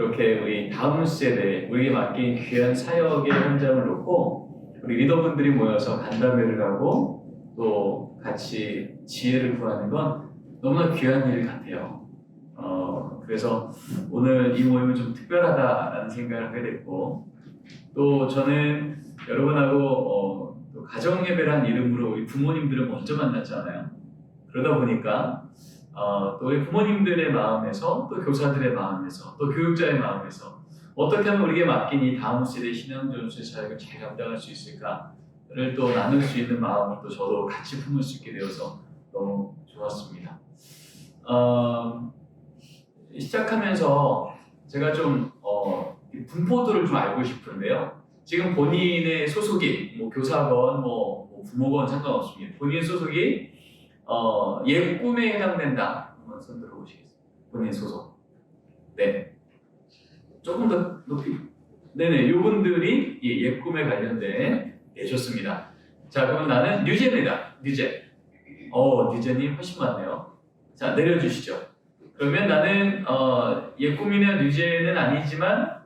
이렇게 우리 다음 세대, 우리에게 맡긴 귀한 사역의 현장을 놓고 우리 리더분들이 모여서 간담회를 하고 또 같이 지혜를 구하는 건 너무나 귀한 일 같아요. 그래서 오늘 이 모임은 좀 특별하다라는 생각을 하게 됐고, 또 저는 여러분하고 또 가정예배란 이름으로 우리 부모님들을 먼저 만났잖아요. 그러다 보니까 또 우리 부모님들의 마음에서, 또 교사들의 마음에서, 또 교육자의 마음에서 어떻게 하면 우리에게 맡긴 이 다음 세대 신앙전수의 사역을 잘 감당할 수 있을까를 또 나눌 수 있는 마음을 또 저도 같이 품을 수 있게 되어서 너무 좋았습니다. 시작하면서 제가 좀 분포도를 좀 알고 싶은데요. 지금 본인의 소속이 교사건 부모건 상관없습니다. 본인 소속이 옛 꿈에 해당된다. 한번 손 들어보시겠습니다. 본인 소속. 네. 조금 더 높이. 네네. 요분들이 옛 꿈에 관련된. 네, 좋습니다. 자, 그럼 나는 뉴제입니다. 뉴제. 뉴제님 훨씬 많네요. 자, 내려주시죠. 그러면 나는 옛 꿈이나 뉴제는 아니지만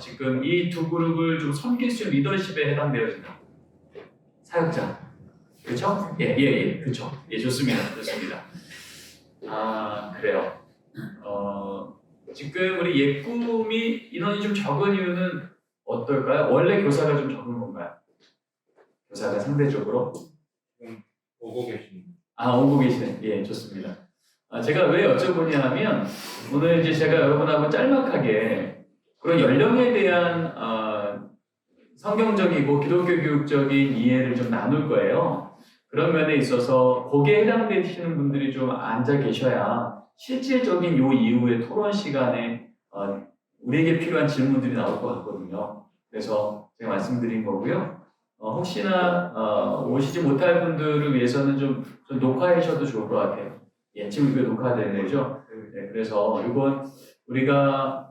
지금 이 두 그룹을 좀 섬길 수 있는 리더십에 해당되어진다. 사역자. 그렇죠? 예, 그렇죠. 예, 좋습니다. 그래요. 지금 우리 옛 꿈이 인원이 좀 적은 이유는 어떨까요? 원래 교사가 좀 적은 건가요? 교사가 상대적으로? 오고 계신. 오고 계시네. 예, 좋습니다. 제가 왜 여쭤보냐 하면, 오늘 이제 제가 여러분하고 짤막하게 그런 연령에 대한 성경적이고 기독교 교육적인 이해를 좀 나눌 거예요. 그런 면에 있어서 거기에 해당되시는 분들이 좀 앉아 계셔야 실질적인 요 이후의 토론 시간에 우리에게 필요한 질문들이 나올 것 같거든요. 그래서 제가 말씀드린 거고요. 혹시나 오시지 못할 분들을 위해서는 좀 녹화하셔도 좋을 것 같아요. 예, 지금 이거 녹화되는 거죠? 네, 그래서 이건 우리가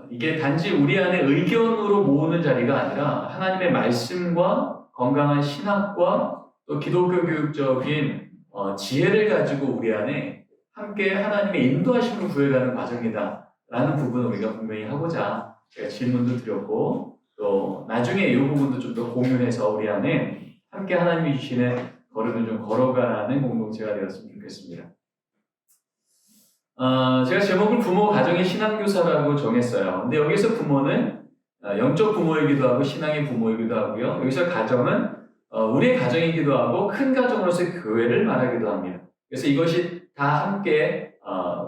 이게 단지 우리 안에 의견으로 모으는 자리가 아니라 하나님의 말씀과 건강한 신학과 또 기독교 교육적인 지혜를 가지고 우리 안에 함께 하나님의 인도하심을 구해가는 과정이다 라는 부분을 우리가 분명히 하고자 제가 질문도 드렸고, 또 나중에 이 부분도 좀 더 공유해서 우리 안에 함께 하나님이 주시는 걸음을 좀 걸어가는 공동체가 되었으면 좋겠습니다. 제가 제목을 부모 가정의 신앙교사라고 정했어요. 근데 여기서 부모는 영적 부모이기도 하고 신앙의 부모이기도 하고요. 여기서 가정은 우리의 가정이기도 하고 큰 가정으로서의 교회를 말하기도 합니다. 그래서 이것이 다 함께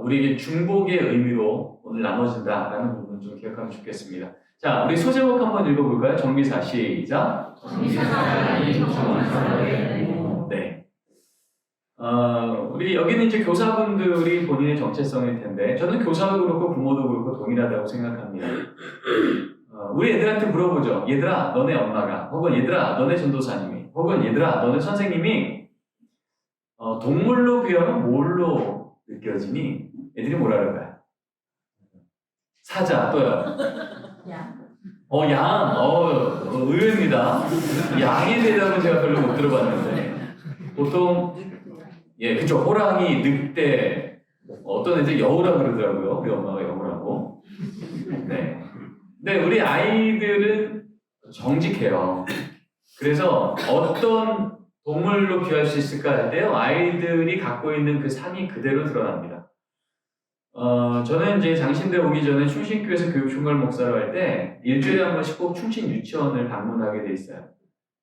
우리에게 중복의 의미로 오늘 나눠진다라는 부분 좀 기억하면 좋겠습니다. 자, 우리 소제목 한번 읽어볼까요? 정비사 시작. 네. 우리 여기는 이제 교사분들이 본인의 정체성일 텐데, 저는 교사도 그렇고 부모도 그렇고 동일하다고 생각합니다. 우리 애들한테 물어보죠. 얘들아, 너네 엄마가, 혹은 얘들아, 너네 전도사님이, 혹은 얘들아, 너네 선생님이 동물로 비하면 뭘로 느껴지니? 애들이 뭐라 그럴까요? 사자, 또요. 양. 의외입니다. 양에 대해서는 제가 별로 못 들어봤는데, 보통 그쵸. 호랑이, 늑대, 어떤 애들 여우라 그러더라고요. 우리 엄마가 여우라고. 네. 근데 우리 아이들은 정직해요. 그래서 어떤 동물로 비유할 수 있을까 할 때요, 아이들이 갖고 있는 그 삶이 그대로 드러납니다. 저는 이제 장신대 오기 전에 충신교회에서 교육총괄 목사로 할 때 일주일에 한 번씩 꼭 충신 유치원을 방문하게 돼 있어요.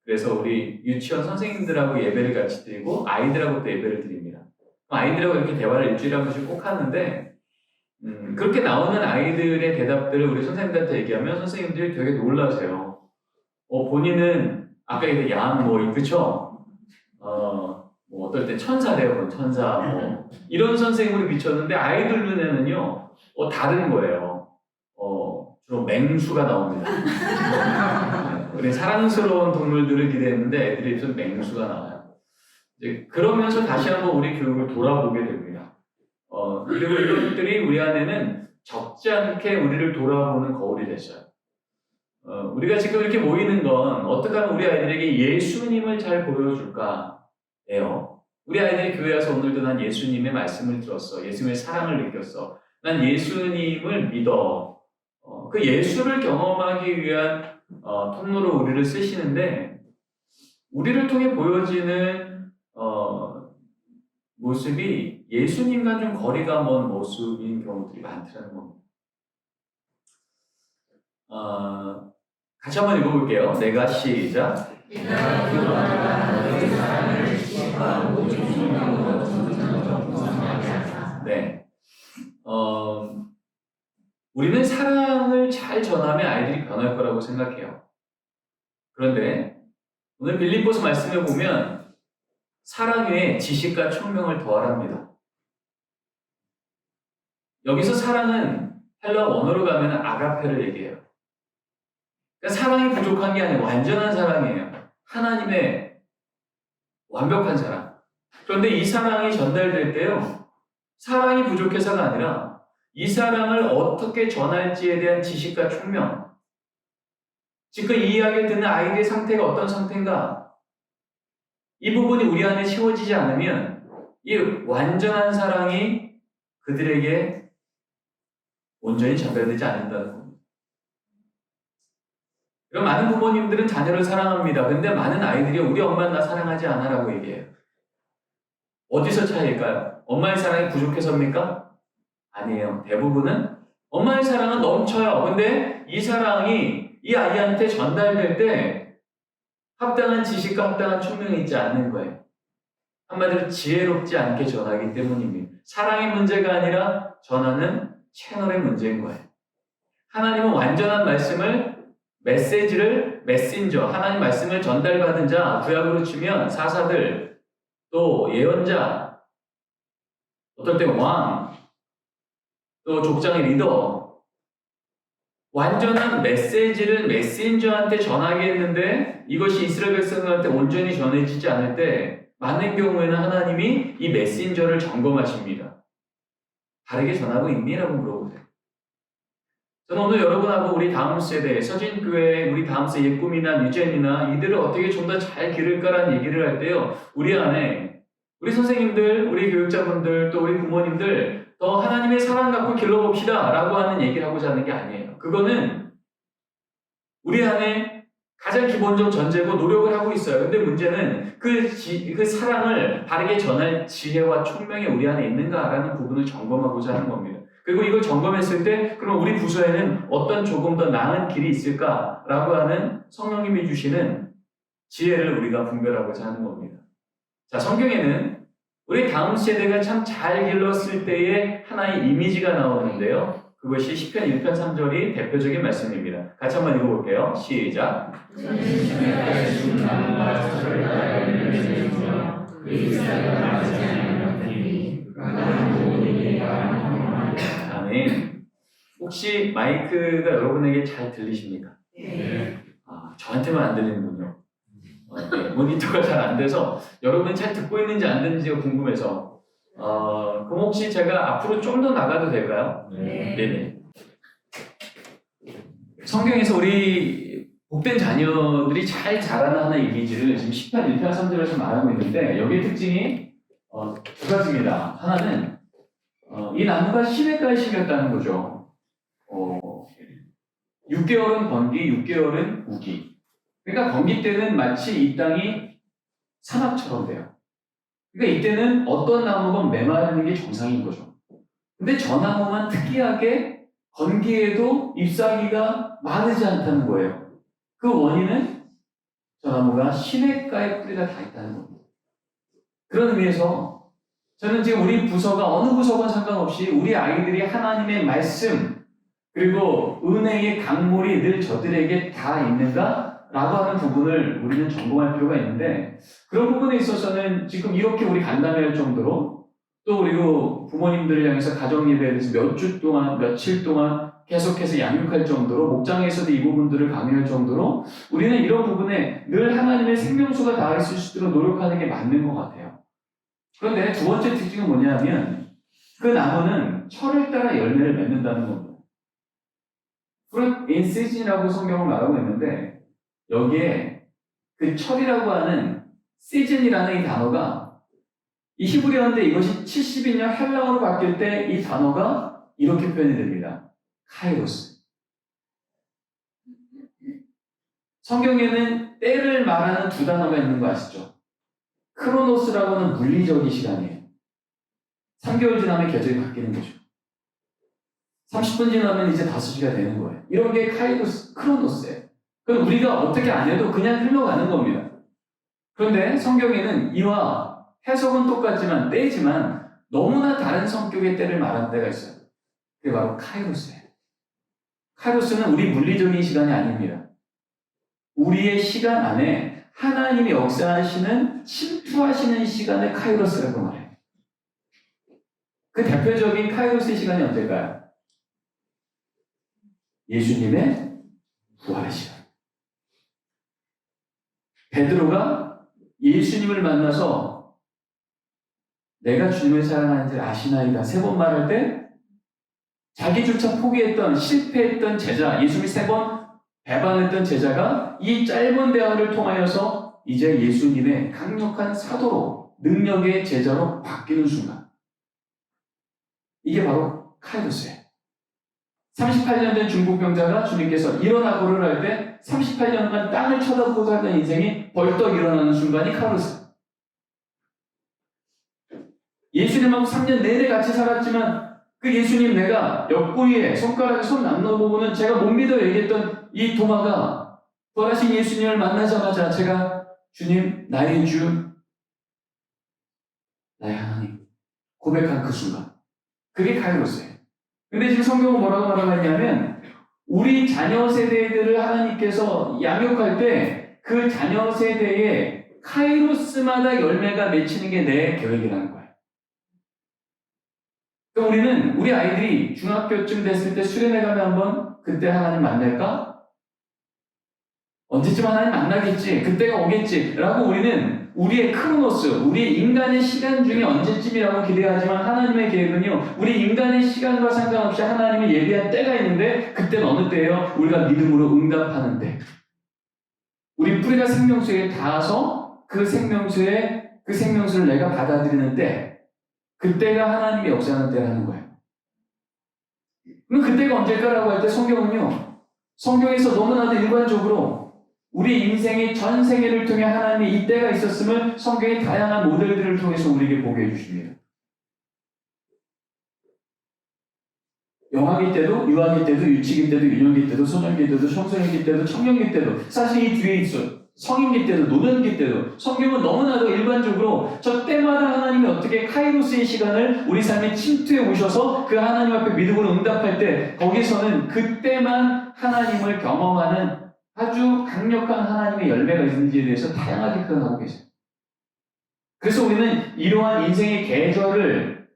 그래서 우리 유치원 선생님들하고 예배를 같이 드리고 아이들하고 또 예배를 드립니다. 아이들하고 이렇게 대화를 일주일에 한 번씩 꼭 하는데, 그렇게 나오는 아이들의 대답들을 우리 선생님들한테 얘기하면 선생님들이 되게 놀라세요. 본인은 아까 얘기한 양 그쵸? 어떨 때 천사래요, 천사 이런 선생님으로 비쳤는데 아이들 눈에는요 다른 거예요. 주로 맹수가 나옵니다. 우리 사랑스러운 동물들을 기대했는데 애들이 무슨 맹수가 나와요. 이제 그러면서 다시 한번 우리 교육을 돌아보게 됩니다. 그리고 이것들이 우리 안에는 적지 않게 우리를 돌아보는 거울이 됐어요. 우리가 지금 이렇게 모이는 건 어떻게 하면 우리 아이들에게 예수님을 잘 보여줄까예요. 우리 아이들이 교회 와서 오늘도 난 예수님의 말씀을 들었어. 예수님의 사랑을 느꼈어. 난 예수님을 믿어. 그 예수를 경험하기 위한 통로로 우리를 쓰시는데 우리를 통해 보여지는 모습이 예수님과 좀 거리가 먼 모습인 경우들이 많다는 겁니다. 같이 한번 읽어볼게요. 내가 시작. 네. 우리는 사랑을 잘 전하면 아이들이 변할 거라고 생각해요. 그런데 오늘 빌립보서 말씀을 보면 사랑 외에 지식과 총명을 더하랍니다. 여기서 사랑은 헬라 원어로 가면 아가페를 얘기해요. 그러니까 사랑이 부족한 게 아니고 완전한 사랑이에요. 하나님의 완벽한 사랑. 그런데 이 사랑이 전달될 때요. 사랑이 부족해서가 아니라 이 사랑을 어떻게 전할지에 대한 지식과 총명. 지금 이 이야기를 듣는 아이들의 상태가 어떤 상태인가? 이 부분이 우리 안에 채워지지 않으면 이 완전한 사랑이 그들에게 온전히 전달되지 않는다는 겁니다. 그럼 많은 부모님들은 자녀를 사랑합니다. 근데 많은 아이들이 우리 엄마는 나 사랑하지 않아 라고 얘기해요. 어디서 차이일까요? 엄마의 사랑이 부족해서입니까? 아니에요. 대부분은 엄마의 사랑은 넘쳐요. 근데 이 사랑이 이 아이한테 전달될 때 합당한 지식과 합당한 총명이 있지 않는 거예요. 한마디로 지혜롭지 않게 전하기 때문입니다. 사랑의 문제가 아니라 전하는 채널의 문제인 거예요. 하나님은 완전한 말씀을 메시지를 메신저, 하나님 말씀을 전달받은 자, 구약으로 치면 사사들, 또 예언자, 어떨 때 왕, 또 족장의 리더, 완전한 메시지를 메신저한테 전하게 했는데 이것이 이스라엘 백성들한테 온전히 전해지지 않을 때 많은 경우에는 하나님이 이 메신저를 점검하십니다. 바르게 전하고 있니? 라고 물어보세요. 저는 오늘 여러분하고 우리 다음 세대, 서진교회, 우리 다음 세대 예꿈이나 유젠이나 이들을 어떻게 좀 더 잘 기를까라는 얘기를 할 때요. 우리 안에 우리 선생님들, 우리 교육자분들, 또 우리 부모님들 더 하나님의 사랑 갖고 길러봅시다 라고 하는 얘기를 하고자 하는 게 아니에요. 그거는 우리 안에 가장 기본적 전제고 노력을 하고 있어요. 근데 문제는 그 사랑을 바르게 전할 지혜와 총명이 우리 안에 있는가라는 부분을 점검하고자 하는 겁니다. 그리고 이걸 점검했을 때 그럼 우리 부서에는 어떤 조금 더 나은 길이 있을까라고 하는 성령님이 주시는 지혜를 우리가 분별하고자 하는 겁니다. 자, 성경에는 우리 다음 세대가 참 잘 길렀을 때의 하나의 이미지가 나오는데요. 그것이 시편 1편 3절이 대표적인 말씀입니다. 같이 한번 읽어볼게요. 시작. 아멘. 혹시 마이크가 여러분에게 잘 들리십니까? 네. 저한테만 안 들리는군요. 네, 모니터가 잘 안 돼서 여러분이 잘 듣고 있는지 안 듣는지가 궁금해서 그럼 혹시 제가 앞으로 좀 더 나가도 될까요? 네. 네네. 성경에서 우리 복된 자녀들이 잘 자라는 하나의 이미지를 지금 10편 1편 3절에서 말하고 있는데 여기의 특징이 두 가지입니다. 하나는 이 나무가 시냇가에 심겼다는 거죠. 6개월은 번기, 6개월은 우기. 그러니까 번기 때는 마치 이 땅이 사막처럼 돼요. 그러니까 이때는 어떤 나무건 메마르는 게 정상인 거죠. 근데 저 나무만 특이하게 건기에도 잎사귀가 마르지 않다는 거예요. 그 원인은 저 나무가 시냇가에 뿌리가 다 있다는 겁니다. 그런 의미에서 저는 지금 우리 부서가 어느 부서건 상관없이 우리 아이들이 하나님의 말씀 그리고 은혜의 강물이 늘 저들에게 다 있는가? 라고 하는 부분을 우리는 점검할 필요가 있는데 그런 부분에 있어서는 지금 이렇게 우리 간담회할 정도로 또 그리고 부모님들을 향해서 가정예배에 대해서 몇 주 동안, 며칠 동안 계속해서 양육할 정도로 목장에서도 이 부분들을 강의할 정도로 우리는 이런 부분에 늘 하나님의 생명수가 닿을 수 있도록 노력하는 게 맞는 것 같아요. 그런데 두 번째 특징은 뭐냐면 그 나무는 철을 따라 열매를 맺는다는 겁니다. Fruit in season이라고 성경을 말하고 있는데 여기에 그 철이라고 하는 season이라는 이 단어가 이 히브리어인데 이것이 70인년 헬라어로 바뀔 때 이 단어가 이렇게 표현이 됩니다. 카이로스. 성경에는 때를 말하는 두 단어가 있는 거 아시죠? 크로노스라고는 물리적인 시간이에요. 3개월 지나면 계절이 바뀌는 거죠. 30분 지나면 이제 5시가 되는 거예요. 이런 게 카이로스, 크로노스예요. 그럼 우리가 어떻게 안 해도 그냥 흘러가는 겁니다. 그런데 성경에는 이와 해석은 똑같지만 때지만 너무나 다른 성격의 때를 말하는 때가 있어요. 그게 바로 카이로스예요. 카이로스는 우리 물리적인 시간이 아닙니다. 우리의 시간 안에 하나님이 역사하시는 침투하시는 시간을 카이로스라고 말해요. 그 대표적인 카이로스의 시간이 언제일까요? 예수님의 부활의 시간. 베드로가 예수님을 만나서 내가 주님을 사랑하는지 아시나이다 3번 말할 때 자기조차 포기했던 실패했던 제자, 예수님이 3번 배반했던 제자가 이 짧은 대화를 통하여서 이제 예수님의 강력한 사도로 능력의 제자로 바뀌는 순간, 이게 바로 카이로스예요. 38년 된 중국 병자가 주님께서 일어나 걸으라 할 때 38년간 땅을 쳐다보고 살던 인생이 벌떡 일어나는 순간이 카이로스. 예수님하고 3년 내내 같이 살았지만 그 예수님 내가 옆구리에 손가락에 손 남겨보고는 제가 못 믿어 얘기했던 이 도마가 부활하신 예수님을 만나자마자 제가 주님 나의 주 나의 하나님 고백한 그 순간, 그게 카이로스예요. 근데 지금 성경은 뭐라고 말하고 있냐면 우리 자녀 세대들을 하나님께서 양육할 때 그 자녀 세대에 카이로스마다 열매가 맺히는 게 내 계획이라는 거예요. 그럼 우리는 우리 아이들이 중학교쯤 됐을 때 수련회 가면 한번 그때 하나님 만날까? 언제쯤 하나님 만나겠지. 그때가 오겠지. 라고 우리는 우리의 크로노스, 우리 인간의 시간 중에 언제쯤이라고 기대하지만 하나님의 계획은요, 우리 인간의 시간과 상관없이 하나님이 예비한 때가 있는데 그때는 어느 때예요? 우리가 믿음으로 응답하는 때. 우리 뿌리가 생명수에 닿아서 그 생명수를 내가 받아들이는 때, 그때가 하나님의 역사하는 때라는 거예요. 그럼 그때가 언제일까라고 할 때 성경은요, 성경에서 너무나도 일관적으로 우리 인생의 전 생애를 통해 하나님의 이때가 있었음을 성경의 다양한 모델들을 통해서 우리에게 보게 해주십니다. 영아기 때도, 유아기 때도, 유치기 때도, 유년기 때도, 소년기 때도, 청소년기 때도, 청년기 때도, 사실 이 뒤에 있어요. 성인기 때도, 노년기 때도. 성경은 너무나도 일반적으로 저 때마다 하나님이 어떻게 카이로스의 시간을 우리 삶에 침투해 오셔서 그 하나님 앞에 믿음으로 응답할 때 거기서는 그때만 하나님을 경험하는 아주 강력한 하나님의 열매가 있는지에 대해서 다양하게 표현하고 계세요. 그래서 우리는 이러한 인생의 계절을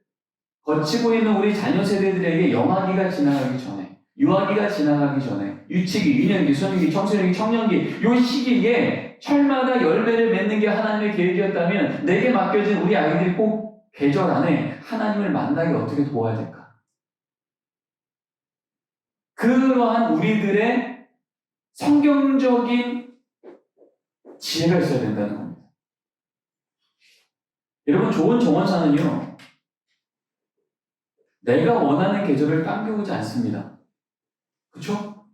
거치고 있는 우리 자녀 세대들에게 영아기가 지나가기 전에, 유아기가 지나가기 전에, 유치기, 유년기, 소년기, 청소년기, 청년기 이 시기에 철마다 열매를 맺는 게 하나님의 계획이었다면 내게 맡겨진 우리 아이들이 꼭 계절 안에 하나님을 만나게 어떻게 도와야 될까? 그러한 우리들의 성경적인 지혜가 있어야 된다는 겁니다. 여러분, 좋은 정원사는요, 내가 원하는 계절을 당겨오지 않습니다. 그렇죠?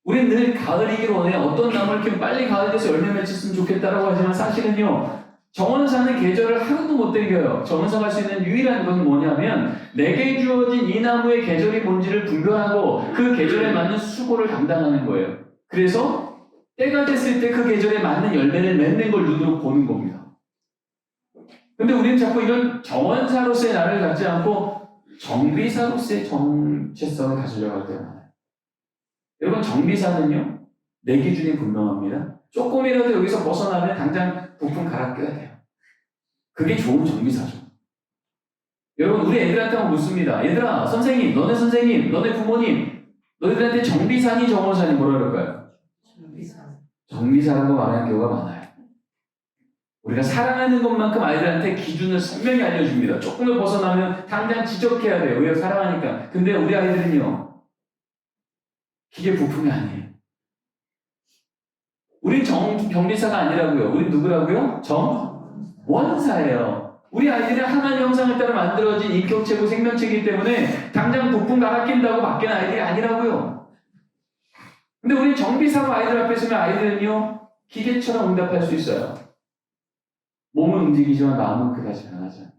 우리는 늘 가을이길 원해. 어떤 나무를 키우면 빨리 가을 돼서 열매 맺혔으면 좋겠다라고 하지만 사실은요, 정원사는 계절을 하루도 못 당겨요. 정원사가 할 수 있는 유일한 건 뭐냐면 내게 주어진 이 나무의 계절이 뭔지를 분별하고 그 계절에 맞는 수고를 감당하는 거예요. 그래서 때가 됐을 때 그 계절에 맞는 열매를 맺는 걸 눈으로 보는 겁니다. 근데 우리는 자꾸 이런 정원사로서의 나를 갖지 않고 정비사로서의 정체성을 가지려고 할 때가 많아요. 여러분, 정비사는요, 내 기준이 분명합니다. 조금이라도 여기서 벗어나면 당장 부품 갈아 껴야 돼요. 그게 좋은 정비사죠. 여러분, 우리 애들한테 한번 묻습니다. 얘들아, 선생님, 너네 부모님, 너희들한테 정비사니 정원사니 뭐라 그럴까요? 정비사라고 말하는 경우가 많아요. 우리가 사랑하는 것만큼 아이들한테 기준을 선명히 알려줍니다. 조금을 벗어나면 당장 지적해야 돼요. 왜? 사랑하니까. 근데 우리 아이들은요, 기계 부품이 아니에요. 우린 정비사가 아니라고요. 우린 누구라고요? 정원사예요. 우리 아이들은 하나님 형상을 따라 만들어진 인격체고 생명체이기 때문에 당장 부품 갈아 낀다고 바뀌는 아이들이 아니라고요. 근데 우리 정비사고 아이들 앞에 서면 아이들은요, 기계처럼 응답할 수 있어요. 몸은 움직이지만 마음은 그다지 변하지 않아요.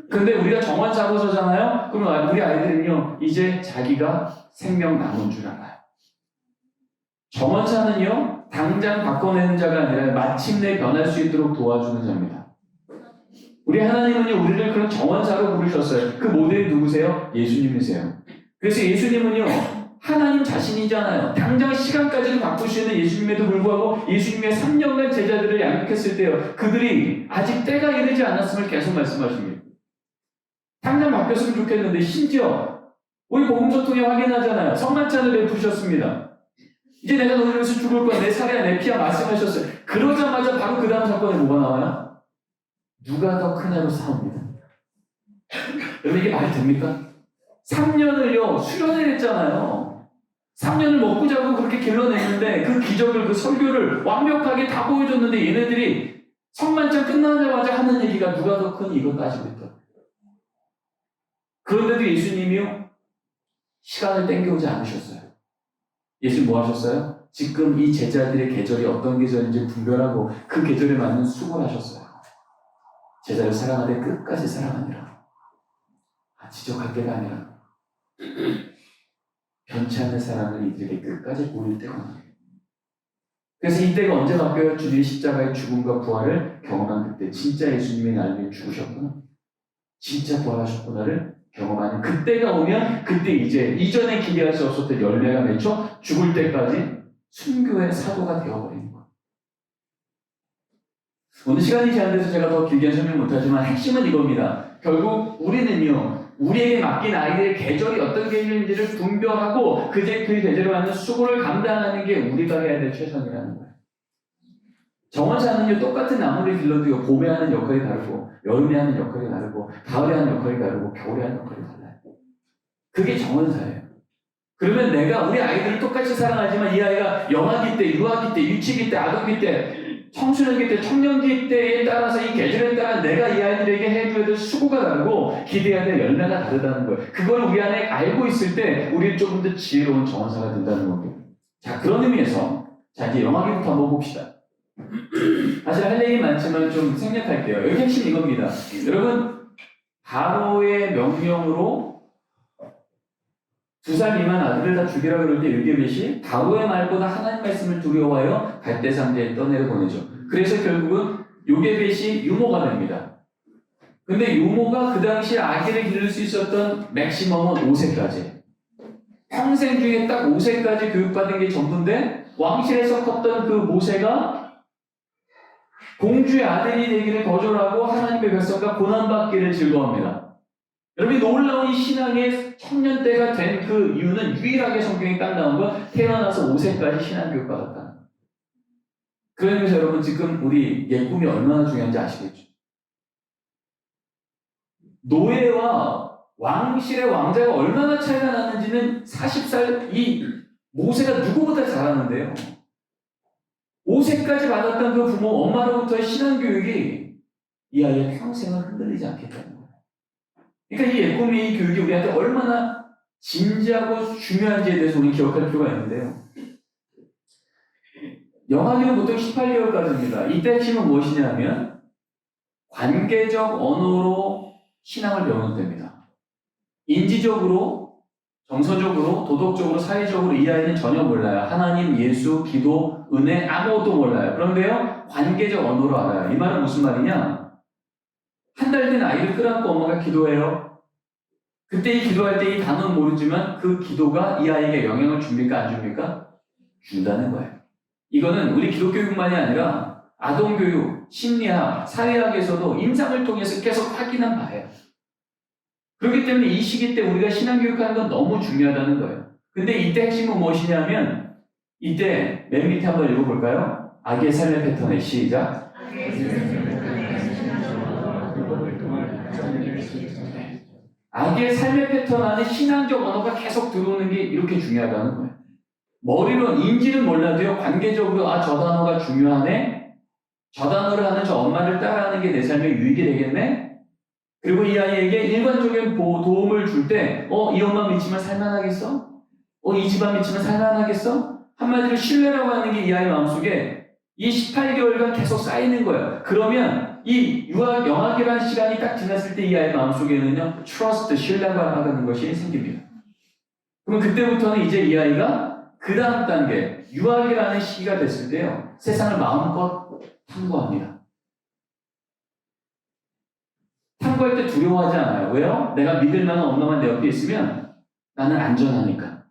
근데 우리가 정원사고서잖아요? 그럼 우리 아이들은요, 이제 자기가 생명 나눈 줄 알아요. 정원사는요, 당장 바꿔내는 자가 아니라 마침내 변할 수 있도록 도와주는 자입니다. 우리 하나님은요, 우리를 그런 정원사로 부르셨어요. 그 모델이 누구세요? 예수님이세요. 그래서 예수님은요, 하나님 자신이잖아요. 당장 시간까지도 바꾸시는 예수님에도 불구하고 예수님의 3년간 제자들을 양육했을 때요, 그들이 아직 때가 이르지 않았음을 계속 말씀하십니다. 당장 바뀌었으면 좋겠는데, 심지어 우리 복음소통에 확인하잖아요. 성만찬을 베푸셨습니다. 이제 내가 너희를 위해서 죽을 거야. 내 살이야, 내 피야 말씀하셨어요. 그러자마자 바로 그 다음 사건에 뭐가 나와요? 누가 더 크냐로 싸웁니다. 여러분, 이게 말이 됩니까? 3년을요, 수련을 했잖아요. 3년을 먹고 자고 그렇게 길러냈는데 그 기적을, 그 설교를 완벽하게 다 보여줬는데 얘네들이 성만찬 끝나자마자 하는 얘기가 누가 더 큰 이것까지부터. 그런데도 예수님이요, 시간을 땡겨오지 않으셨어요. 예수님 뭐 하셨어요? 지금 이 제자들의 계절이 어떤 계절인지 분별하고 그 계절에 맞는 수고를 하셨어요. 제자를 사랑하되 끝까지 사랑하니라. 지적할 때가 아니라 변치 않는 사랑을 이들에게 끝까지 보일 때가 나요. 그래서 이때가 언제 바뀌어요? 주님이 십자가의 죽음과 부활을 경험한 그때, 진짜 예수님이 나를 위해 죽으셨구나, 진짜 부활하셨구나를 경험하는 그때가 오면, 그때 이제 이전에 기대할 수 없었던 열매가 맺혀 죽을 때까지 순교의 사도가 되어버리는 거예요. 오늘 시간이 제한돼서 제가 더 길게 설명 못하지만 핵심은 이겁니다. 결국 우리는요, 우리에게 맡긴 아이들의 계절이 어떤 계절인지를 분별하고 그 계절에 맞는 수고를 감당하는 게 우리가 해야 될 최선이라는 거예요. 정원사는요, 똑같은 나무를 길러도요, 봄에 하는 역할이 다르고 여름에 하는 역할이 다르고 가을에 하는 역할이 다르고 겨울에 하는 역할이 달라요. 그게 정원사예요. 그러면 내가 우리 아이들을 똑같이 사랑하지만 이 아이가 영아기 때, 유아기 때, 유치기 때, 아동기 때, 청소년기 때, 청년기 때에 따라서 이 계절에 따라 내가 이 아이들에게 해줘야 될 수고가 다르고 기대해야 될 열매가 다르다는 거예요. 그걸 우리 안에 알고 있을 때 우리는 조금 더 지혜로운 정원사가 된다는 겁니다. 자, 그런 의미에서 자, 이제 영아기부터 한번 봅시다. 사실 할 얘기 많지만 좀 생략할게요. 여기 핵심 이겁니다. 여러분, 바로의 명령으로 2살 미만 아들을 다 죽이라 그럴 때 요게벳이 바로의 말보다 하나님 말씀을 두려워하여 갈대상자에 떠내려 보내죠. 그래서 결국은 요게벳이 유모가 됩니다. 근데 유모가 그 당시 아기를 기를 수 있었던 맥시멈은 5세까지. 평생 중에 딱 5세까지 교육받은 게 전부인데 왕실에서 컸던 그 모세가 공주의 아들이 되기를 거절하고 하나님의 백성과 고난받기를 즐거워합니다. 여러분이 놀라운 이 신앙의 청년대가 된 그 이유는 유일하게 성경에 딱 나온 건 태어나서 5세까지 신앙교육 받았다. 그러면서 여러분 지금 우리 옛 꿈이 얼마나 중요한지 아시겠죠? 노예와 왕실의 왕자가 얼마나 차이가 나는지는 40살 이 모세가 누구보다 잘 아는데요. 5세까지 받았던 그 부모 엄마로부터의 신앙교육이 이 아이의 평생을 흔들리지 않겠다는 거예요. 그러니까 이 예꿈의 이 교육이 우리한테 얼마나 진지하고 중요한지에 대해서 우리 기억할 필요가 있는데요. 영아기는 보통 18개월까지입니다. 이때 핵심은 무엇이냐면 관계적 언어로 신앙을 배우는 때입니다. 인지적으로, 정서적으로, 도덕적으로, 사회적으로 이 아이는 전혀 몰라요. 하나님, 예수, 기도, 은혜 아무것도 몰라요. 그런데요, 관계적 언어로 알아요. 이 말은 무슨 말이냐? 한 달 된 아이를 끌어안고 엄마가 기도해요. 그때 이 기도할 때 이 단어는 모르지만 그 기도가 이 아이에게 영향을 줍니까? 안 줍니까? 준다는 거예요. 이거는 우리 기독교육만이 아니라 아동교육, 심리학, 사회학에서도 임상을 통해서 계속 확인한 바예요. 그렇기 때문에 이 시기 때 우리가 신앙교육하는 건 너무 중요하다는 거예요. 근데 이때 핵심은 무엇이냐면 이때 맨 밑에 한번 읽어볼까요? 아기의 삶의 패턴의 시작. 아기의 삶의 패턴 안에 신앙적 언어가 계속 들어오는 게 이렇게 중요하다는 거예요. 머리로 인지는 몰라도요, 관계적으로 저 단어가 중요하네, 저 단어를 하는 저 엄마를 따라하는 게 내 삶에 유익이 되겠네? 그리고 이 아이에게 일관적인 도움을 줄 때, 이 엄마 믿지만 살만하겠어? 이 집안 믿지만 살만하겠어? 한마디로 신뢰라고 하는 게 이 아이 마음속에 이 18개월간 계속 쌓이는 거예요. 그러면 이 영학이라는 시간이 딱 지났을 때 이 아이 마음속에는요, trust, 신뢰가 하는 것이 생깁니다. 그럼 그때부터는 이제 이 아이가 그 다음 단계, 유학이라는 시기가 됐을 때요, 세상을 마음껏 탐구합니다. 탐구할 때 두려워하지 않아요. 왜요? 내가 믿을 만한 엄마만 내 옆에 있으면 나는 안전하니까.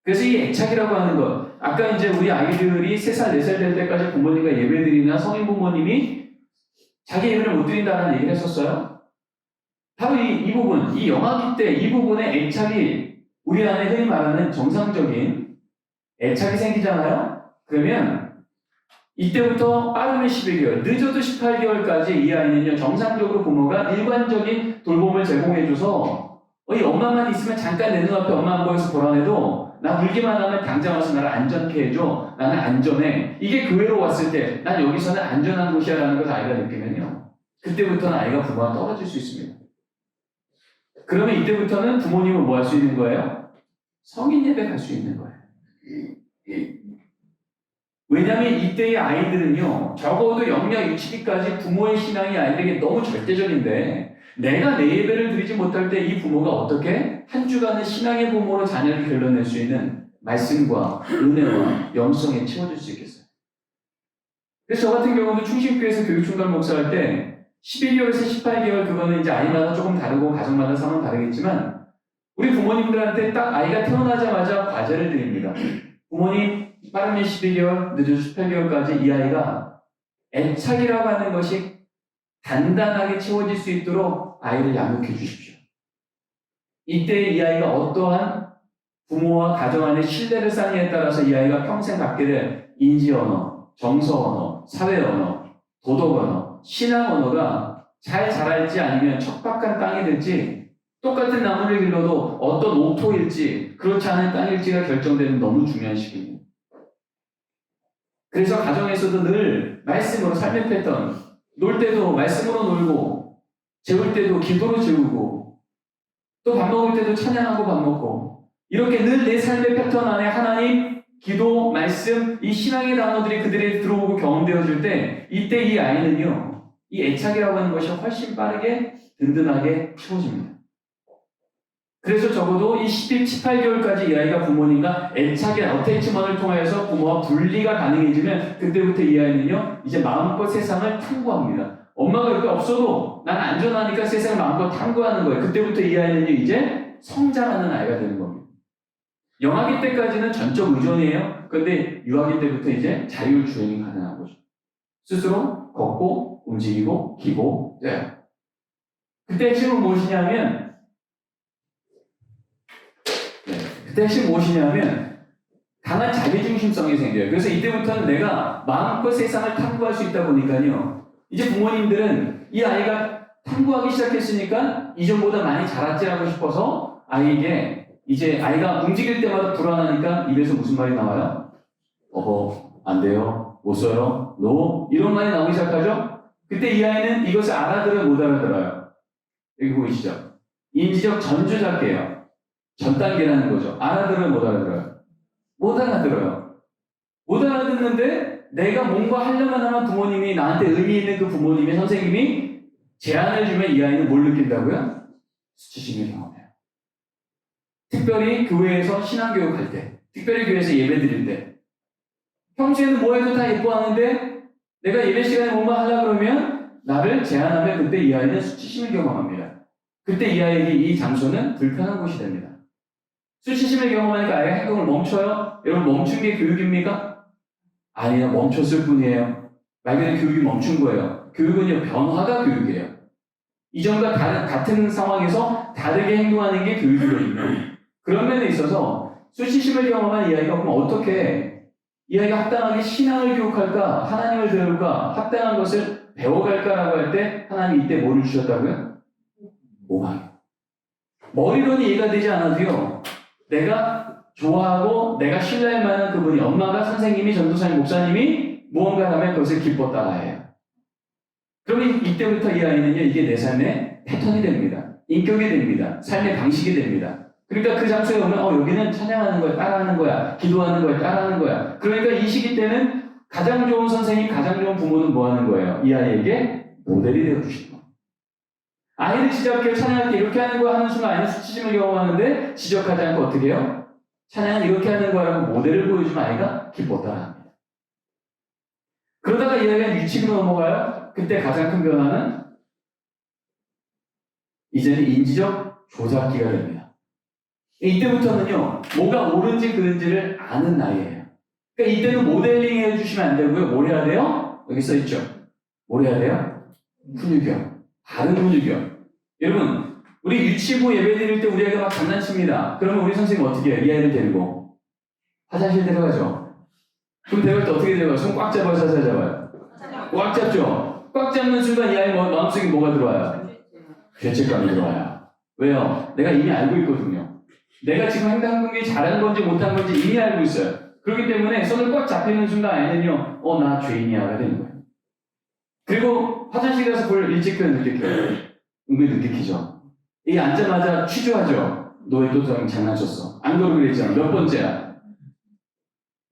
그래서 이 애착이라고 하는 것, 아까 이제 우리 아이들이 3살, 4살 될 때까지 부모님과 예배드리나 성인 부모님이 자기 예배를 못 드린다는 얘기를 했었어요. 바로 이 부분, 이 영아기 때 이 부분의 애착이 우리 안에 흔히 말하는 정상적인 애착이 생기잖아요? 그러면 이때부터 빠르면 12개월, 늦어도 18개월까지 이 아이는요, 정상적으로 부모가 일관적인 돌봄을 제공해줘서 이 엄마만 있으면 잠깐 내 눈앞에 엄마 안 보여서 보라해도 나 울기만 하면 당장 와서 나를 안전케 해줘. 나는 안전해. 이게 교회로 왔을 때 난 여기서는 안전한 곳이야 라는 것을 아이가 느끼면요, 그때부터는 아이가 부모와 떨어질 수 있습니다. 그러면 이때부터는 부모님은 뭐 할 수 있는 거예요? 성인 예배 갈 수 있는 거예요. 왜냐하면 이때의 아이들은요, 적어도 영영 유치기까지 부모의 신앙이 아이들에게 너무 절대적인데, 내가 내 예배를 드리지 못할 때 이 부모가 어떻게 한 주간의 신앙의 부모로 자녀를 길러낼 수 있는 말씀과 은혜와 영성에 채워줄 수 있겠어요. 그래서 저 같은 경우도 충신교회에서 교육총괄 목사할 때 12개월에서 18개월, 그거는 이제 아이마다 조금 다르고 가정마다 상황 다르겠지만, 우리 부모님들한테 딱 아이가 태어나자마자 과제를 드립니다. 부모님, 빠르면 12개월, 늦어도 18개월까지 이 아이가 애착이라고 하는 것이 단단하게 채워질 수 있도록 아이를 양육해 주십시오. 이때 이 아이가 어떠한 부모와 가정 안에 신뢰를 쌓느냐에 따라서 이 아이가 평생 갖게 될 인지 언어, 정서 언어, 사회 언어, 도덕 언어, 신앙 언어가 잘 자랄지 아니면 척박한 땅이 될지, 똑같은 나무를 길러도 어떤 옥토일지 그렇지 않은 땅일지가 결정되는 너무 중요한 시기입니다. 그래서 가정에서도 늘 말씀으로 삶의 패턴, 놀 때도 말씀으로 놀고, 재울 때도 기도로 재우고, 또 밥 먹을 때도 찬양하고 밥 먹고, 이렇게 늘 내 삶의 패턴 안에 하나님, 기도, 말씀, 이 신앙의 단어들이 그들에게 들어오고 경험되어질 때, 이때 이 아이는요, 이 애착이라고 하는 것이 훨씬 빠르게 든든하게 채워집니다. 그래서 적어도 이 18개월까지 이 아이가 부모님과 애착의 어태치먼을 통해서 부모와 분리가 가능해지면, 그때부터 이 아이는요, 이제 마음껏 세상을 탐구합니다. 엄마가 이렇게 없어도 난 안전하니까 세상을 마음껏 탐구하는 거예요. 그때부터 이 아이는요, 이제 성장하는 아이가 되는 겁니다. 영아기 때까지는 전적 의존이에요. 그런데 유아기 때부터 이제 자율주행이 가능한 거죠. 스스로 걷고 움직이고 기고 떼요. 그때 핵심은 무엇이냐면, 강한 자기중심성이 생겨요. 그래서 이때부터는 내가 마음껏 세상을 탐구할 수 있다 보니까요, 이제 부모님들은 이 아이가 탐구하기 시작했으니까 이전보다 많이 자랐지라고 싶어서 아이에게, 이제 아이가 움직일 때마다 불안하니까 입에서 무슨 말이 나와요? 안 돼요, 못 써요, 노, 이런 말이 나오기 시작하죠. 그때 이 아이는 이것을 알아들어요, 못 알아들어요? 여기 보이시죠? 인지적 전주작계예요. 전 단계라는 거죠. 알아들어요, 못 알아들어요? 못 알아들어요. 못 알아듣는데 내가 뭔가 하려면 하면 부모님이, 나한테 의미 있는 그 부모님의 선생님이 제안을 주면 이 아이는 뭘 느낀다고요? 수치심을 경험해요. 특별히 교회에서 신앙교육할 때, 특별히 교회에서 예배 드릴 때, 평소에는 뭐 해도 다 예뻐하는데 내가 예배 시간에 뭔가 하려고 그러면 나를 제안하면, 그때 이 아이는 수치심을 경험합니다. 그때 이 아이에게 이 장소는 불편한 곳이 됩니다. 수치심을 경험하니까 아이가 행동을 멈춰요? 여러분, 멈춘 게 교육입니까? 아니요, 멈췄을 뿐이에요. 말 그대로 교육이 멈춘 거예요. 교육은요, 변화가 교육이에요. 이전과 같은 상황에서 다르게 행동하는 게 교육이거든요. 그런 면에 있어서 수치심을 경험한 이 아이가 그럼 어떻게 이 아이가 합당하게 신앙을 교육할까, 하나님을 배울까, 합당한 것을 배워갈까라고 할 때 하나님이 이때 뭐를 주셨다고요? 오망이요. 머리로는 이해가 되지 않아도요, 내가 좋아하고 내가 신뢰할 만한 그분이, 엄마가, 선생님이, 전도사님, 목사님이 무언가 하면 그것을 기뻐 따라해요. 그러면 이때부터 이 아이는요, 이게 내 삶의 패턴이 됩니다. 인격이 됩니다. 삶의 방식이 됩니다. 그러니까 그 장소에 오면 여기는 찬양하는 거야, 따라하는 거야, 기도하는 거야, 따라하는 거야. 그러니까 이 시기 때는 가장 좋은 선생님, 가장 좋은 부모는 뭐 하는 거예요? 이 아이에게 모델이 되어주시는 거예요. 아이를 지적해 찬양할 때 이렇게 하는 거 하는 순간 아이는 수치심을 경험하는데 지적하지 않고 어떻게 해요? 찬양은 이렇게 하는 거라고 모델을 보여주면 아이가 기뻐 따라합니다. 그러다가 이 아이가 유치부로 넘어가요. 그때 가장 큰 변화는 이제는 인지적 조작기가 됩니다. 이때부터는요, 뭐가 옳은지 그른지를 아는 나이예요. 그러니까 이때는 모델링 해주시면 안 되고요. 뭘 해야 돼요? 여기 써있죠. 뭘 해야 돼요? 훈육형. 바른 훈육형. 여러분, 우리 유치부 예배 드릴 때 우리 아이가 막 장난칩니다. 그러면 우리 선생님 어떻게 해요? 이 아이를 데리고 화장실 데려가죠. 그럼 데려갈 때 어떻게 데려가요? 손 꽉 잡아요? 살살 잡아요? 꽉 잡죠? 꽉 잡는 순간 이 아이 마음속에 뭐가 들어와요? 죄책감이 들어와요. 왜요? 내가 이미 알고 있거든요. 내가 지금 행동한 게 잘한 건지 못한 건지 이미 알고 있어요. 그렇기 때문에 손을 꽉 잡히는 순간 아이는요, 나 죄인이야가 되는 거예요. 그리고 화장실 가서 볼 일찍 느껴요. 은근히 느끼죠. 이게 앉자마자 취조하죠. 너 왜 또 장난쳤어? 안 그러고 그랬잖아. 몇 번째야?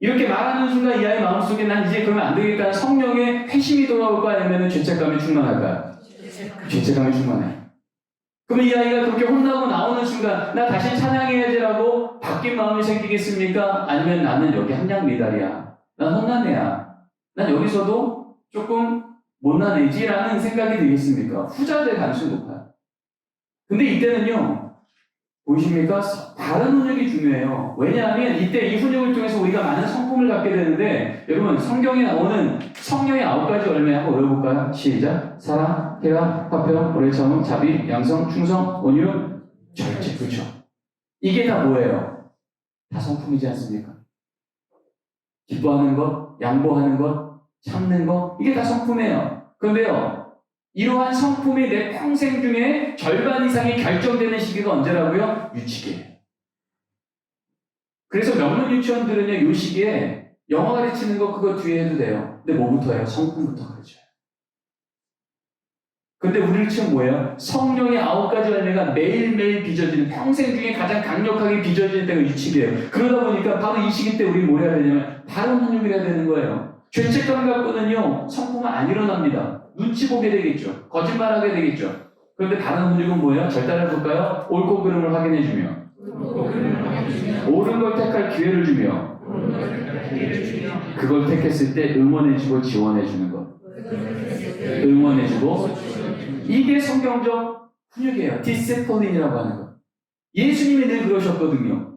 이렇게 말하는 순간 이 아이 마음속에 난 이제 그러면 안 되겠다. 성령의 회심이 돌아올까? 아니면 죄책감이 충만할까요? 죄책감이 충만해. 그러면 이 아이가 그렇게 혼나고 나오는 순간 나 다시 찬양해야지라고 바뀐 마음이 생기겠습니까? 아니면 나는 여기 함량 미달이야. 난 혼난 애야. 난 여기서도 조금 못난 애지라는 생각이 들겠습니까? 후자될 가능성이 높아요. 근데 이때는요. 보이십니까? 바른 훈육이 중요해요. 왜냐하면 이때 이 훈육을 통해서 우리가 많은 성품을 갖게 되는데 여러분 성경에 나오는 성령의 9가지 열매 한번 외워볼까요? 시작! 사랑, 희락, 화평, 오래 참음, 자비, 양성, 충성, 온유, 절제. 그렇죠? 이게 다 뭐예요? 다 성품이지 않습니까? 기뻐하는 것, 양보하는 것, 참는 것 이게 다 성품이에요. 그런데요. 이러한 성품이 내 평생 중에 절반 이상이 결정되는 시기가 언제라고요? 유치기예요. 그래서 명문 유치원들은요, 이 시기에 영어 가르치는 거 그거 뒤에 해도 돼요. 근데 뭐부터 해요? 성품부터 가르쳐요. 근데 우리 유치원 뭐예요? 성령의 9가지 열매가 매일매일 빚어지는 평생 중에 가장 강력하게 빚어지는 때가 유치기예요. 그러다 보니까 바로 이 시기 때 우리 뭘 해야 되냐면 바른 훈육을 해야 되는 거예요. 죄책감 갖고는요, 성품은 안 일어납니다. 눈치 보게 되겠죠. 거짓말하게 되겠죠. 그런데 다른 훈육은 뭐예요? 절 따라해볼까요? 옳고 그름을 확인해주며 옳은 걸 택할 기회를 주며 그걸 택했을 때 응원해주고 지원해주는 것. 응원해주고 이게 성경적 훈육이에요. 디스플린이라고 하는 것. 예수님이 늘 그러셨거든요.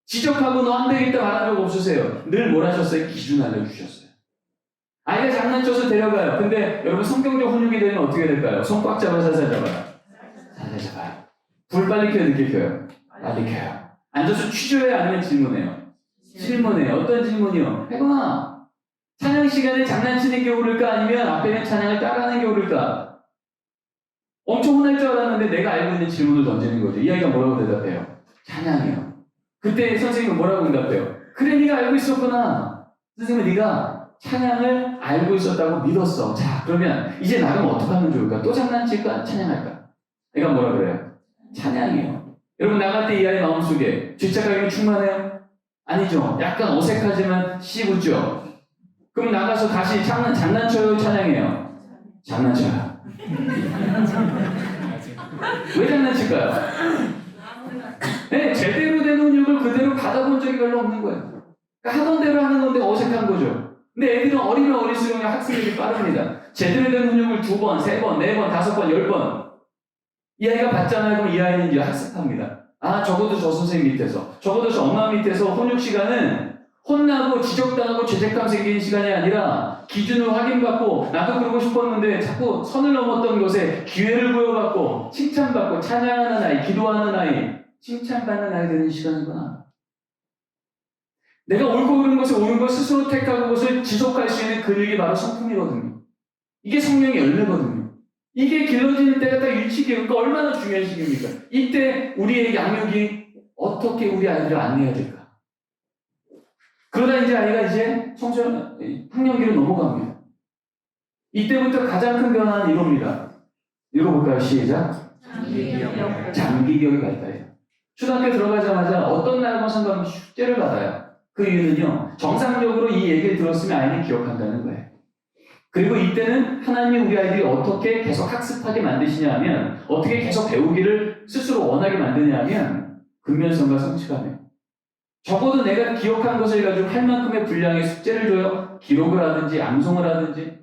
지적하고 너 안 되겠다 말한 적 없으세요. 늘 뭘 하셨어요? 기준 알려주셨어요. 아이가 장난쳐서 데려가요. 근데 여러분 성경적 훈육이 되면 어떻게 될까요? 손 꽉 잡아 살살 잡아요. 살살 잡아요. 불 빨리 켜요? 늦게 켜요? 빨리 켜요. 앉아서 취조해요? 아니면 질문해요? 질문해요. 어떤 질문이요? 혜건아, 찬양 시간에 장난치는 게 옳을까? 아니면 앞에 있는 찬양을 따라하는 게 옳을까? 엄청 혼날 줄 알았는데 내가 알고 있는 질문을 던지는 거죠. 이 아이가 뭐라고 대답해요? 찬양이요. 그때 선생님은 뭐라고 응답해요? 그래, 네가 알고 있었구나. 선생님은 네가 찬양을 알고 있었다고 믿었어. 자, 그러면 이제 나름 어떻게 하면 좋을까? 또 장난칠까? 찬양할까? 내가 뭐라 그래요? 찬양이요. 여러분 나갈 때 이 아이 마음속에 죄책감이 충만해요? 아니죠. 약간 어색하지만 씹었죠. 그럼 나가서 다시 장난쳐요? 찬양해요? 장난쳐요. 왜 장난칠까요? 네, 제대로 된 훈육을 그대로 받아본 적이 별로 없는 거예요. 그러니까 하던 대로 하는 건데 어색한 거죠. 근데 애들은 어리면 어릴수록 학습력이 빠릅니다. 제대로 된 훈육을 2번, 3번, 4번, 5번, 10번 이 아이가 받잖아요. 그럼 이 아이는 이제 학습합니다. 적어도 저 선생님 밑에서, 적어도 저 엄마 밑에서 훈육 시간은 혼나고 지적당하고 죄책감 생기는 시간이 아니라 기준을 확인받고 나도 그러고 싶었는데 자꾸 선을 넘었던 것에 기회를 부여받고 칭찬받고 찬양하는 아이, 기도하는 아이, 칭찬받는 아이 되는 시간이구나. 내가 옳고 그른 것을 옳은 것 스스로 택하고 그것을 지속할 수 있는 근육이 바로 성품이거든요. 이게 성령의 열매거든요. 이게 길러지는 때가 딱 유치기예요. 그러니까 얼마나 중요한 시기입니까? 이때 우리의 양육이 어떻게 우리 아이들을 안내해야 될까? 그러다 이제 아이가 이제 학년기로 넘어갑니다. 이때부터 가장 큰 변화는 이겁니다. 읽어볼까요? 시작. 장기기억이 발달해요. 초등학교 들어가자마자 어떤 날과 상관없이 숙제를 받아요. 그 이유는요, 정상적으로 이 얘기를 들었으면 아이는 기억한다는 거예요. 그리고 이때는 하나님이 우리 아이들이 어떻게 계속 학습하게 만드시냐 하면, 어떻게 계속 배우기를 스스로 원하게 만드냐 하면, 근면성과 성취감이에요. 적어도 내가 기억한 것을 가지고 할 만큼의 분량의 숙제를 줘요. 기록을 하든지, 암송을 하든지.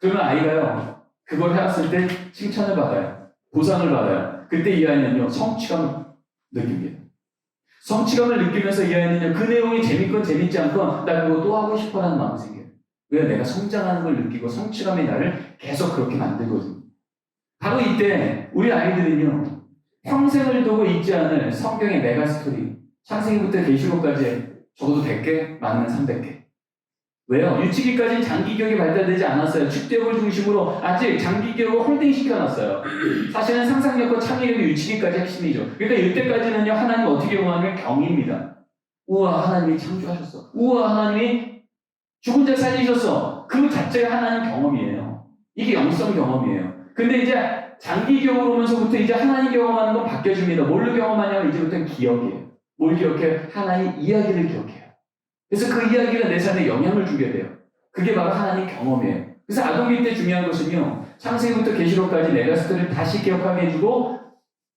그러면 아이가요, 그걸 해왔을 때 칭찬을 받아요. 보상을 받아요. 그때 이 아이는요, 성취감을 느낍니다. 성취감을 느끼면서 이 아이는요, 그 내용이 재밌건 재밌지 않건 나 그거 또 하고 싶어라는 마음이 생겨요. 왜? 내가 성장하는 걸 느끼고 성취감이 나를 계속 그렇게 만들거든요. 바로 이때 우리 아이들은요, 평생을 두고 잊지 않을 성경의 메가스토리, 창세기부터 계시록까지 적어도 100개, 많으면 300개. 왜요? 유치기까지는 장기기억이 발달되지 않았어요. 축제업을 중심으로 아직 장기기억을 홀딩시켜놨어요. 사실은 상상력과 창의력이 유치기까지 핵심이죠. 그러니까 이때까지는요, 하나님 어떻게 보면 경입니다. 우와, 하나님이 창조하셨어. 우와, 하나님이 죽은 자 살리셨어. 그 자체가 하나님 경험이에요. 이게 영성 경험이에요. 근데 이제 장기기억으로 오면서부터 이제 하나님 경험하는 건 바뀌어집니다. 뭘로 경험하냐면 이제부터는 기억이에요. 뭘 기억해? 하나님 이야기를 기억해요. 그래서 그 이야기가 내 삶에 영향을 주게 돼요. 그게 바로 하나님 경험이에요. 그래서 아동기 때 중요한 것은요, 창세기부터 계시록까지 메가스토리를 다시 기억하게 해주고,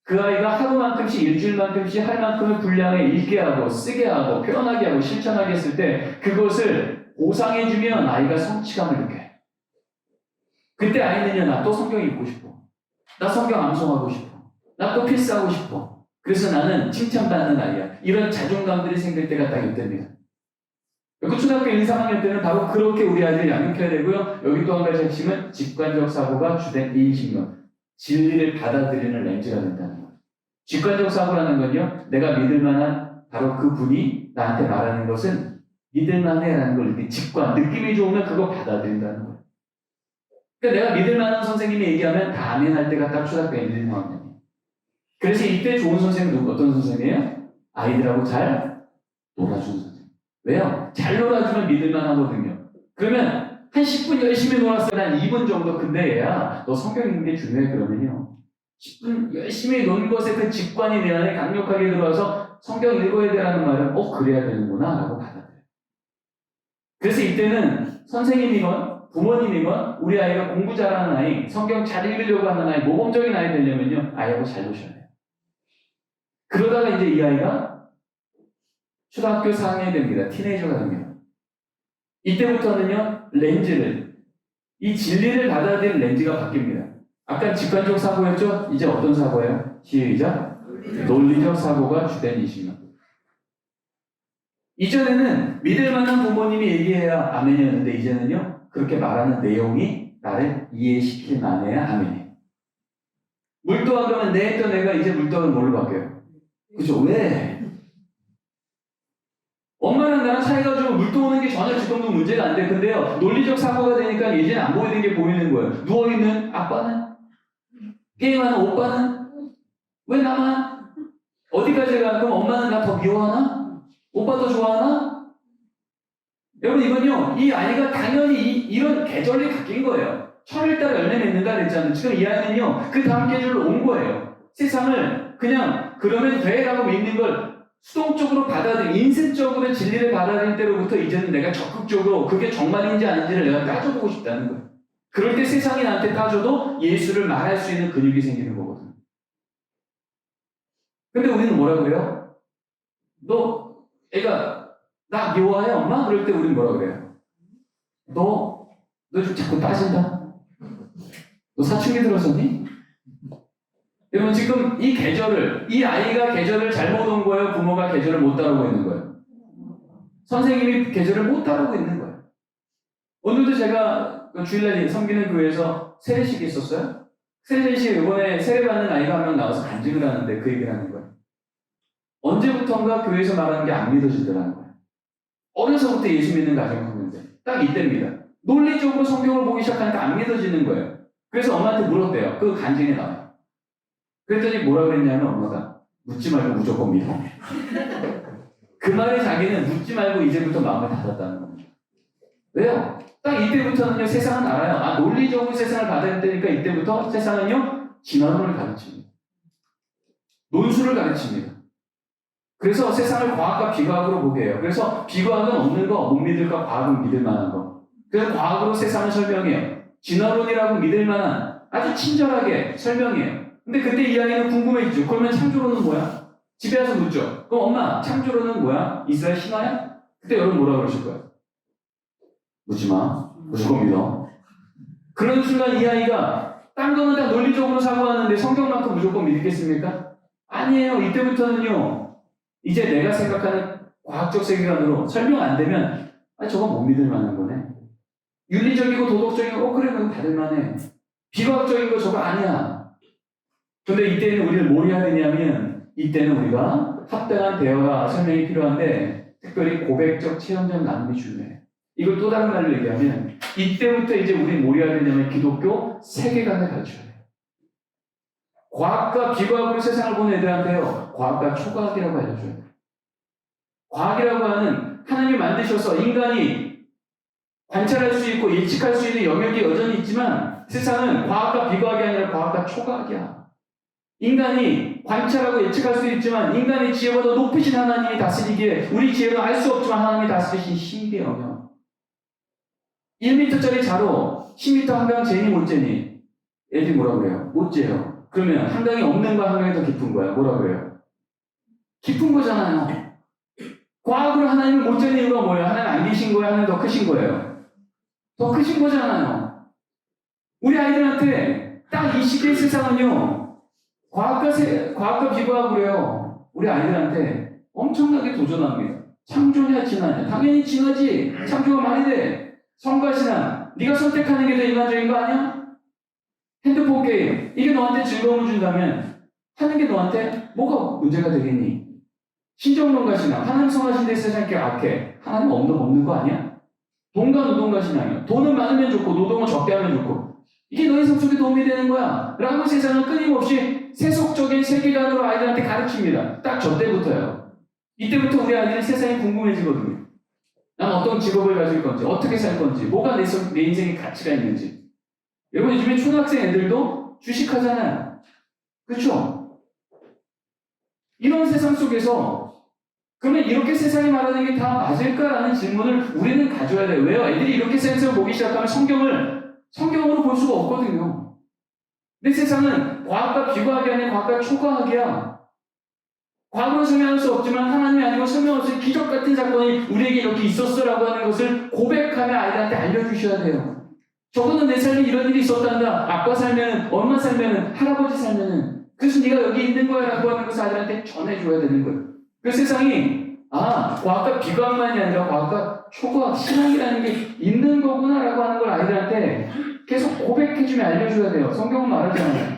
그 아이가 하루만큼씩, 일주일만큼씩 할 만큼의 분량을 읽게 하고, 쓰게 하고, 표현하게 하고, 실천하게 했을 때, 그것을 보상해주면 아이가 성취감을 느껴요. 그때 아이는요, 나 또 성경 읽고 싶어. 나 성경 암송하고 싶어. 나 또 필사하고 싶어. 그래서 나는 칭찬받는 아이야. 이런 자존감들이 생길 때가 딱 이때입니다. 그 초등학교 1, 3학년 때는 바로 그렇게 우리 아이들을 양육해야 되고요. 여기 또 한 가지 핵심은 직관적 사고가 주된 인식론. 진리를 받아들이는 렌즈가 된다는 거예요. 직관적 사고라는 건요, 내가 믿을 만한 바로 그 분이 나한테 말하는 것은 믿을 만해라는 걸 이렇게 직관, 느낌이 좋으면 그거 받아들인다는 거예요. 그러니까 내가 믿을 만한 선생님이 얘기하면 다 아멘할 때가 딱 초등학교 1, 2학년이에요. 그래서 이때 좋은 선생님은 어떤 선생님이에요? 아이들하고 잘 놀아주는 선생님. 왜요? 잘 놀아주면 믿을만 하거든요. 그러면 한 10분 열심히 놀았어요. 한 2분 정도. 근데 얘야, 너 성경 읽는 게 중요해. 그러면요, 10분 열심히 논 것에 그 직관이 내 안에 강력하게 들어와서 성경 읽어야 되라는 말은 그래야 되는구나 라고 받아들여요. 그래서 이때는 선생님이건 부모님이건 우리 아이가 공부 잘하는 아이, 성경 잘 읽으려고 하는 아이, 모범적인 아이 되려면요, 아이하고 잘 노셔야 돼요. 그러다가 이제 이 아이가 초등학교 4학년이 됩니다. 티네이저가 됩니다. 이때부터는요, 렌즈를, 이 진리를 받아들일 렌즈가 바뀝니다. 아까 직관적 사고였죠? 이제 어떤 사고예요? 시작. 논리적 사고가 주된 이십니다. 이전에는 믿을 만한 부모님이 얘기해야 아멘이었는데, 이제는요, 그렇게 말하는 내용이 나를 이해시킬 만해야 아멘이에요. 물도와 그러면 내 했던 애가 이제 물도는 뭘로 바뀌어요? 그죠? 왜? 엄마랑 나랑 사이가 좀 물도 오는 게 전혀 지금도 문제가 안 돼. 근데요, 논리적 사고가 되니까 이제는 안 보이는 게 보이는 거예요. 누워있는 아빠는? 게임하는 오빠는? 왜 나만? 어디까지 가? 그럼 엄마는 나 더 미워하나? 오빠 더 좋아하나? 여러분, 이건요, 이 아이가 당연히 이런 계절이 바뀐 거예요. 철을 따라 열매 맺는다 그랬잖아요. 지금 이 아이는요, 그 다음 계절로 온 거예요. 세상을 그냥 그러면 돼라고 믿는 걸 수동적으로 인습적으로 진리를 받아들일 때로부터 이제는 내가 적극적으로 그게 정말인지 아닌지를 내가 따져보고 싶다는 거예요. 그럴 때 세상이 나한테 따져도 예수를 말할 수 있는 근육이 생기는 거거든요. 근데 우리는 뭐라 그래요? 애가 나 미워해 엄마? 그럴 때 우리는 뭐라 그래요? 너 좀 자꾸 따진다? 너 사춘기 들어섰니? 여러분, 지금 이 아이가 계절을 잘못 온 거예요? 부모가 계절을 못 따르고 있는 거예요? 선생님이 계절을 못 따르고 있는 거예요. 오늘도 제가 주일날 섬기는 교회에서 세례식이 있었어요. 세례식 이번에 세례받는 아이가 한 명 나와서 간증을 하는데 그 얘기를 하는 거예요. 언제부턴가 교회에서 말하는 게 안 믿어지더라는 거예요. 어려서부터 예수 믿는 가정이었는데 딱 이때입니다. 논리적으로 성경을 보기 시작하니까 안 믿어지는 거예요. 그래서 엄마한테 물었대요. 그 간증이 나와요. 그랬더니 뭐라 그랬냐면 엄마가 묻지 말고 무조건 믿어. 그 말에 자기는 묻지 말고 이제부터 마음을 닫았다는 겁니다. 왜요? 딱 이때부터는요, 세상은 알아요. 아, 논리적으로 세상을 받아야 되니까 이때부터 세상은요, 진화론을 가르칩니다. 논술을 가르칩니다. 그래서 세상을 과학과 비과학으로 보게 해요. 그래서 비과학은 없는 거 못 믿을 거, 과학은 믿을 만한 거. 그래서 과학으로 세상을 설명해요. 진화론이라고 믿을 만한 아주 친절하게 설명해요. 근데 그때 이 아이는 궁금해지죠. 그러면 창조론은 뭐야? 집에 와서 묻죠. 그럼 엄마, 창조론은 뭐야? 이스라엘 신화야? 그때 여러분 뭐라 그러실 거예요? 묻지 마. 무조건 믿어. 그런 순간 이 아이가 딴 거는 다 논리적으로 사고하는데 성경만큼 무조건 믿겠습니까? 아니에요. 이때부터는요. 이제 내가 생각하는 과학적 세계관으로 설명 안 되면 저건 못 믿을 만한 거네. 윤리적이고 도덕적인 거 그래 그건 받을 만해. 비과학적인 거 저거 아니야. 근데 이때는 우리는 뭘 해야 되냐면 이때는 우리가 합당한 대화와 설명이 필요한데 특별히 고백적 체험적 나눔이 중요해요. 이걸 또 다른 말로 얘기하면 이때부터 이제 우리 뭘 해야 되냐면 기독교 세계관을 가르쳐야 돼요. 과학과 비과학으로 세상을 보는 애들한테요. 과학과 초과학이라고 알려줘야 돼요. 과학이라고 하는 하나님이 만드셔서 인간이 관찰할 수 있고 예측할 수 있는 영역이 여전히 있지만 세상은 과학과 비과학이 아니라 과학과 초과학이야. 인간이 관찰하고 예측할 수 있지만 인간의 지혜보다 높으신 하나님이 다스리기에 우리 지혜는 알 수 없지만 하나님이 다스리신 신비의 영역. 1m짜리 자로 10m 한강 재니 못 재니? 애들이 뭐라 그래요? 못 재요. 그러면 한강이 없는 거야 한강이 더 깊은 거야? 뭐라 그래요? 깊은 거잖아요. 과학으로 하나님을 못 재는 이유가 뭐예요? 하나님 안 계신 거예요? 하나님 더 크신 거예요? 더 크신 거잖아요. 우리 아이들한테 딱 이 시대의 세상은요, 과학과 비과학으로요, 우리 아이들한테 엄청나게 도전합니다. 창조냐, 진화냐? 당연히 진화지. 창조가 말이 돼. 성과 신앙. 네가 선택하는 게 더 인간적인 거 아니야? 핸드폰 게임. 이게 너한테 즐거움을 준다면 하는 게 너한테 뭐가 문제가 되겠니? 신정론가 신앙. 하나님 성하신 데 세상에 악해. 하나님 없는 거 아니야? 돈과 노동과 신앙이야. 돈은 많으면 좋고 노동은 적게 하면 좋고 이게 너의 삶 속에 도움이 되는 거야 라고 세상은 끊임없이 세속적인 세계관으로 아이들한테 가르칩니다. 딱 저 때부터요. 이때부터 우리 아이들은 세상이 궁금해지거든요. 난 어떤 직업을 가질 건지 어떻게 살 건지 뭐가 내 인생에 가치가 있는지. 여러분 요즘에 초등학생 애들도 주식하잖아요. 그렇죠? 이런 세상 속에서 그러면 이렇게 세상이 말하는 게 다 맞을까라는 질문을 우리는 가져야 돼요. 왜요? 애들이 이렇게 세상을 보기 시작하면 성경으로 볼 수가 없거든요. 근데 세상은 과학과 비과학이 아닌 과학과 초과학이야. 과거로 설명할 수 없지만 하나님이 아니고 설명할 수 있는 기적 같은 사건이 우리에게 이렇게 있었어라고 하는 것을 고백하며 아이들한테 알려주셔야 돼요. 적어도 내 삶에 이런 일이 있었단다. 아빠 살면은, 엄마 살면은, 할아버지 살면은. 그래서 네가 여기 있는 거야 라고 하는 것을 아이들한테 전해줘야 되는 거예요. 그 세상이 과학과 비과학만이 아니라 과학과 초과학, 신앙이라는 게 있는 거구나 라고 하는 걸 아이들한테 계속 고백해주며 알려줘야 돼요. 성경은 말하잖아요.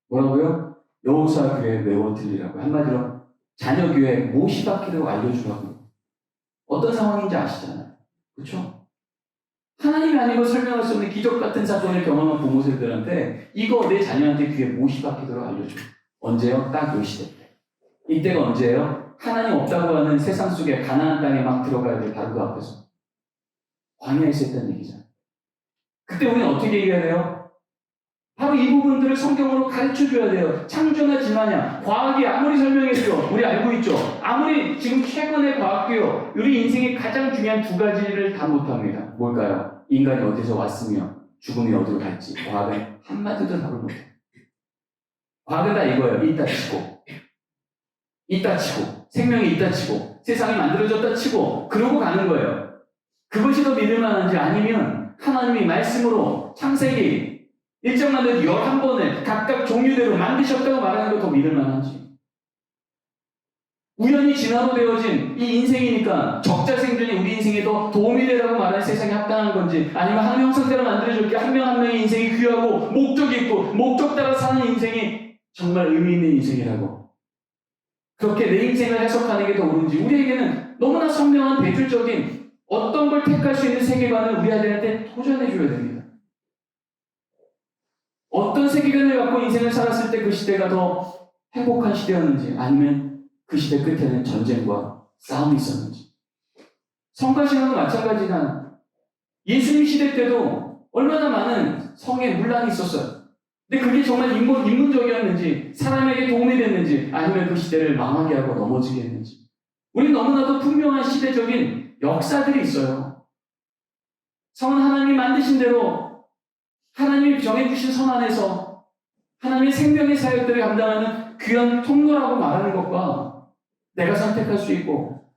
뭐라고요? 여호수아 교회 외워 들리라고. 한마디로 자녀 교회 모시바퀴라고 알려주라고. 어떤 상황인지 아시잖아요. 그렇죠? 하나님이 아니고 설명할 수 없는 기적 같은 사건을 경험한 부모들한테 이거 내 자녀한테 귀에 모시바퀴도록 알려줘. 언제요? 딱 요 시대 때. 이때가 언제예요? 하나님 없다고 하는 세상 속에 가나안 땅에 막 들어가야 돼. 바로 그 앞에서. 광야에서 했다는 얘기잖아요. 그때 우리는 어떻게 얘기해야 돼요? 바로 이 부분들을 성경으로 가르쳐줘야 돼요. 창조나 진화냐. 과학이 아무리 설명해도 우리 알고 있죠. 아무리 지금 최근의 과학도요. 우리 인생의 가장 중요한 두 가지를 다 못합니다. 뭘까요? 인간이 어디서 왔으며 죽음이 어디로 갈지. 과학은 한마디도 답을 못해요. 과학은 다 이거예요. 있다 치고 생명이 있다 치고 세상이 만들어졌다 치고 그러고 가는 거예요. 그것이 더 믿을 만한지 아니면 하나님이 말씀으로 창세기 일정만 해도 11번을 각각 종류대로 만드셨다고 말하는 거 더 믿을 만한지. 우연히 진화로 되어진 이 인생이니까 적자 생존이 우리 인생에 더 도움이 되라고 말하는 세상이 합당한 건지 아니면 한 형상대로 만들어줄게 한 명 한 명의 인생이 귀하고 목적이 있고 목적 따라 사는 인생이 정말 의미 있는 인생이라고 그렇게 내 인생을 해석하는 게 더 옳은지 우리에게는 너무나 선명한 대줄적인 어떤 걸 택할 수 있는 세계관을 우리 아들한테 도전해줘야 됩니다. 어떤 세계관을 갖고 인생을 살았을 때 그 시대가 더 행복한 시대였는지 아니면 그 시대 끝에는 전쟁과 싸움이 있었는지. 성가 신앙도 마찬가지나 예수님 시대 때도 얼마나 많은 성에 문란이 있었어요. 근데 그게 정말 인문적이었는지, 사람에게 도움이 됐는지, 아니면 그 시대를 망하게 하고 넘어지게 했는지. 우리 너무나도 분명한 시대적인 역사들이 있어요. 성은 하나님이 만드신 대로 하나님이 정해주신 선 안에서 하나님의 생명의 사역들을 감당하는 귀한 통로라고 말하는 것과 내가 선택할 수 있고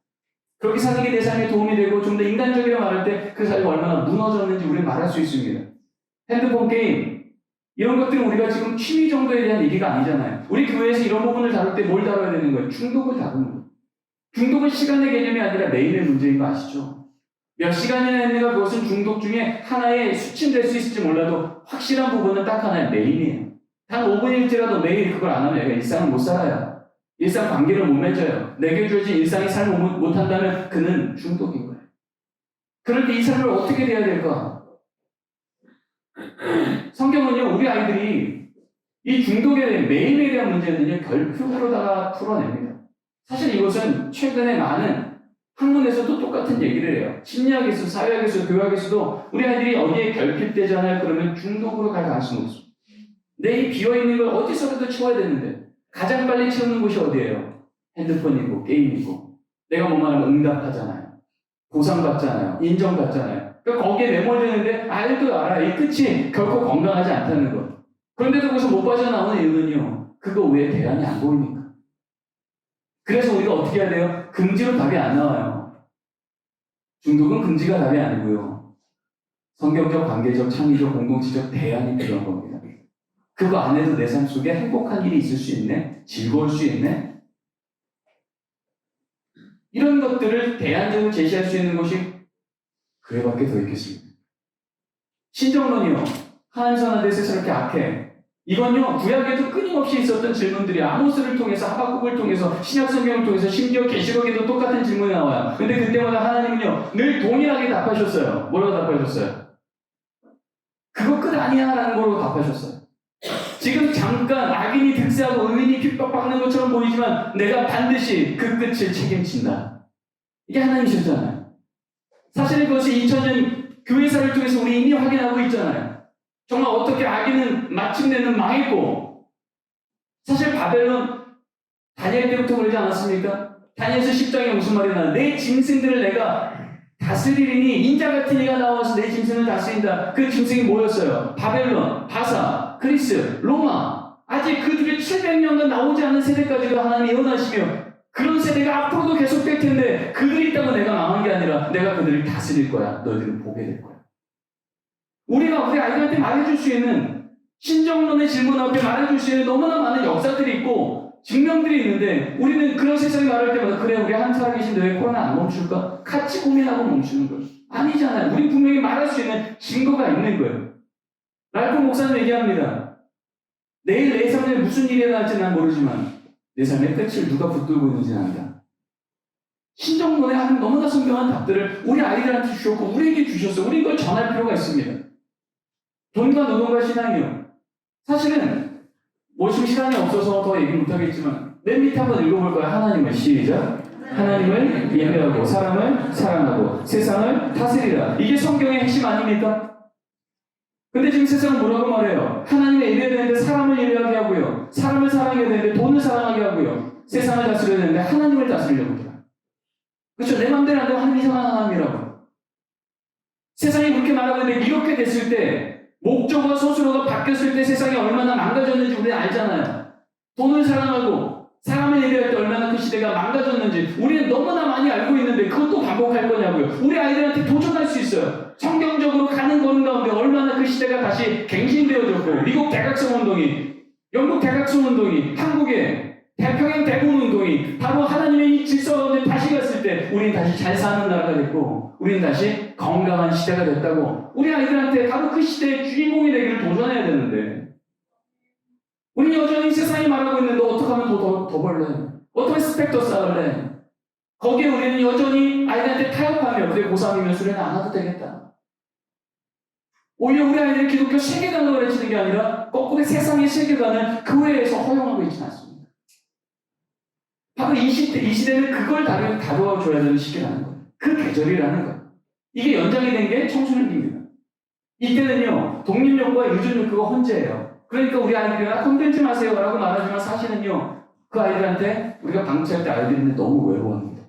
그렇게 사는 게 내 삶에 도움이 되고 좀 더 인간적이라 말할 때 그 삶이 얼마나 무너졌는지 우리는 말할 수 있습니다. 핸드폰 게임 이런 것들은 우리가 지금 취미 정도에 대한 얘기가 아니잖아요. 우리 교회에서 이런 부분을 다룰 때 뭘 다뤄야 되는 거예요? 중독을 다루는 거예요. 중독은 시간의 개념이 아니라 매일의 문제인 거 아시죠? 몇 시간이나 했는가 그것은 중독 중에 하나의 수치될 수 있을지 몰라도 확실한 부분은 딱 하나의 매일이에요. 단 5분일지라도 매일 그걸 안 하면 내가 일상을 못 살아요. 일상 관계를 못 맺어요. 내게 주어진 일상이 삶을 못한다면 그는 중독인 거예요. 그럴 때 이 삶을 어떻게 돼야 될까? 성경은요, 우리 아이들이 이 중독에 대한 매일에 대한 문제는요, 결핍으로다가 풀어냅니다. 사실 이것은 최근에 많은 학문에서도 똑같은 얘기를 해요. 심리학에서, 사회학에서, 교육학에서도 우리 아이들이 어디에 결핍되잖아요. 그러면 중독으로 갈 가능성이 없습니다. 내 이 비어있는 걸 어디서라도 채워야 되는데 가장 빨리 채우는 곳이 어디예요? 핸드폰이고 게임이고 내가 뭐만 하면 응답하잖아요. 보상받잖아요. 인정받잖아요. 그러니까 거기에 매몰되는데 알아. 이 끝이 결코 건강하지 않다는 것. 그런데도 거기서 못 빠져나오는 이유는요. 그거 외에 대안이 안 보이니까. 그래서 우리가 어떻게 해야 돼요? 금지로 답이 안 나와요. 중독은 금지가 답이 아니고요. 성경적, 관계적, 창의적, 공동체적 대안이 필요한 겁니다. 그거 안에도 내 삶 속에 행복한 일이 있을 수 있네? 즐거울 수 있네? 이런 것들을 대안적으로 제시할 수 있는 것이 교회밖에 더 있겠습니다. 신정론이요. 하나님 선한데 세상을 이렇게 악해. 이건요, 구약에도 끊임없이 있었던 질문들이 아모스를 통해서, 하박국을 통해서, 신약 성경을 통해서, 심지어 계시록에도 똑같은 질문이 나와요. 근데 그때마다 하나님은요, 늘 동일하게 답하셨어요. 뭐라고 답하셨어요? 그거 끝 아니야 라는 걸로 답하셨어요. 지금 잠깐 악인이 득세하고 의인이 핍박받는 것처럼 보이지만 내가 반드시 그 끝을 책임진다. 이게 하나님이셨잖아요. 사실 그것이 2000년 교회사를 통해서 우리 이미 확인하고 있잖아요. 정말 어떻게 악인은 마침내는 망했고 사실 바벨론 다니엘 때부터 그러지 않았습니까? 다니엘서 10장에 무슨 말이 나요? 내 짐승들을 내가 다스리리니 인자 같은 이가 나와서 내 짐승을 다스린다. 그 짐승이 뭐였어요? 바벨론, 바사, 그리스, 로마. 아직 그들의 700년간 나오지 않은 세대까지도 하나님이 예언하시며 그런 세대가 앞으로도 계속될 텐데 그들이 있다고 내가 망한 게 아니라 내가 그들을 다스릴 거야. 너희들은 보게 될 거야. 우리가 우리 아이들한테 말해줄 수 있는 신정론의 질문 앞에 말해줄 수 있는 너무나 많은 역사들이 있고 증명들이 있는데 우리는 그런 세상이 말할 때마다 그래 우리 한 살아계신데 왜 코로나 안 멈출까? 같이 고민하고 멈추는 거예요. 아니잖아요. 우리 분명히 말할 수 있는 증거가 있는 거예요. 랄프 목사님 얘기합니다. 내일 내 삶에 무슨 일이 일어날지 난 모르지만 내 삶의 끝을 누가 붙들고 있는지는 안다. 신정론에 하는 너무나 선명한 답들을 우리 아이들한테 주셨고 우리에게 주셨어요. 우리 이걸 전할 필요가 있습니다. 돈과 노동과 신앙이요. 사실은 지금 시간이 없어서 더 얘기 못하겠지만 맨 밑에 한번 읽어볼 거예요. 하나님을 시작. 하나님을 예배하고 사람을 사랑하고 세상을 다스리라. 이게 성경의 핵심 아닙니까? 근데 지금 세상은 뭐라고 말해요? 하나님을 예배해야 되는데 사람을 예배하게 하고요. 사람을 사랑해야 되는데 돈을 사랑하게 하고요. 세상을 다스려야 되는데 하나님을 다스리려고 해요. 그렇죠? 내 맘대로 안 되고 하나님 이상한 하나님이라고. 세상이 그렇게 말하고 있는데 이렇게 됐을 때 목적과 소수로가 바뀌었을 때 세상이 얼마나 망가졌는지 우리는 알잖아요. 돈을 사랑하고 사람을 예배할 때 얼마나 그 시대가 망가졌는지 우리는 너무나 많이 알고 있는데 그것도 반복할 거냐고요. 우리 아이들한테 도전할 수 있어요. 성경적으로 가는 거는 가운데 얼마나 그 시대가 다시 갱신되어졌고 미국 대각성 운동이 영국 대각성 운동이 한국의 태평양 대군 운동이 바로 하나님의 이 질서 가운데 다시 갔을 때 우리는 다시 잘 사는 나라가 됐고 우리는 다시 건강한 시대가 됐다고 우리 아이들한테 바로 그 시대의 주인공이 되기를 도전해야 되는데 우리는 여전히 세상이 말하고 있는데 어떻게 하면 더 벌래? 어떻게 스펙터 쌓을래? 거기에 우리는 여전히 아이들한테 타협하며 그래 고3이면 수련을 안 해도 되겠다. 오히려 우리 아이들이 기독교 세계관을 가르치는 게 아니라 거꾸로 세상의 세계관을 교회에서 허용하고 있지는 않습니다. 바로 이 시대는 그걸 다루어줘야 되는 시기라는 거예요. 그 계절이라는 거예요. 이게 연장이 된 게 청소년기입니다. 이때는요, 독립욕과 유전욕구가 혼재예요. 그러니까 우리 아이들이랑 건들지 마세요 라고 말하지만 사실은요, 그 아이들한테 우리가 방치할 때 아이들은 너무 외로워합니다.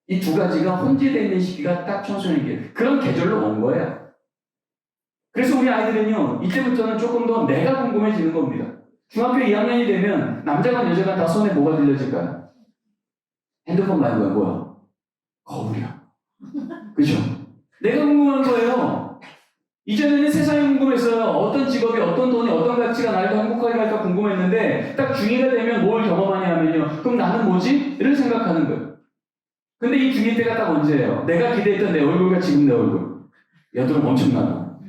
이 두 가지가 혼재되어 있는 시기가 딱 청소년기예요. 그런 계절로 온 거예요. 그래서 우리 아이들은요, 이때부터는 조금 더 내가 궁금해지는 겁니다. 중학교 2학년이 되면 남자건 여자건 다 손에 뭐가 들려질까요? 핸드폰 말고요, 뭐야? 거울이야. 그죠? 내가 궁금한 거예요. 이전에는 세상이 궁금했어요. 어떤 직업이, 어떤 돈이, 어떤 가치가 나를 더 행복하게 할까 궁금했는데 딱 중2가 되면 뭘 경험하냐 하면요. 그럼 나는 뭐지? 이를 생각하는 거예요. 근데 이 중2 때가 딱 언제예요? 내가 기대했던 내 얼굴과 지금 내 얼굴. 여드름 엄청나고.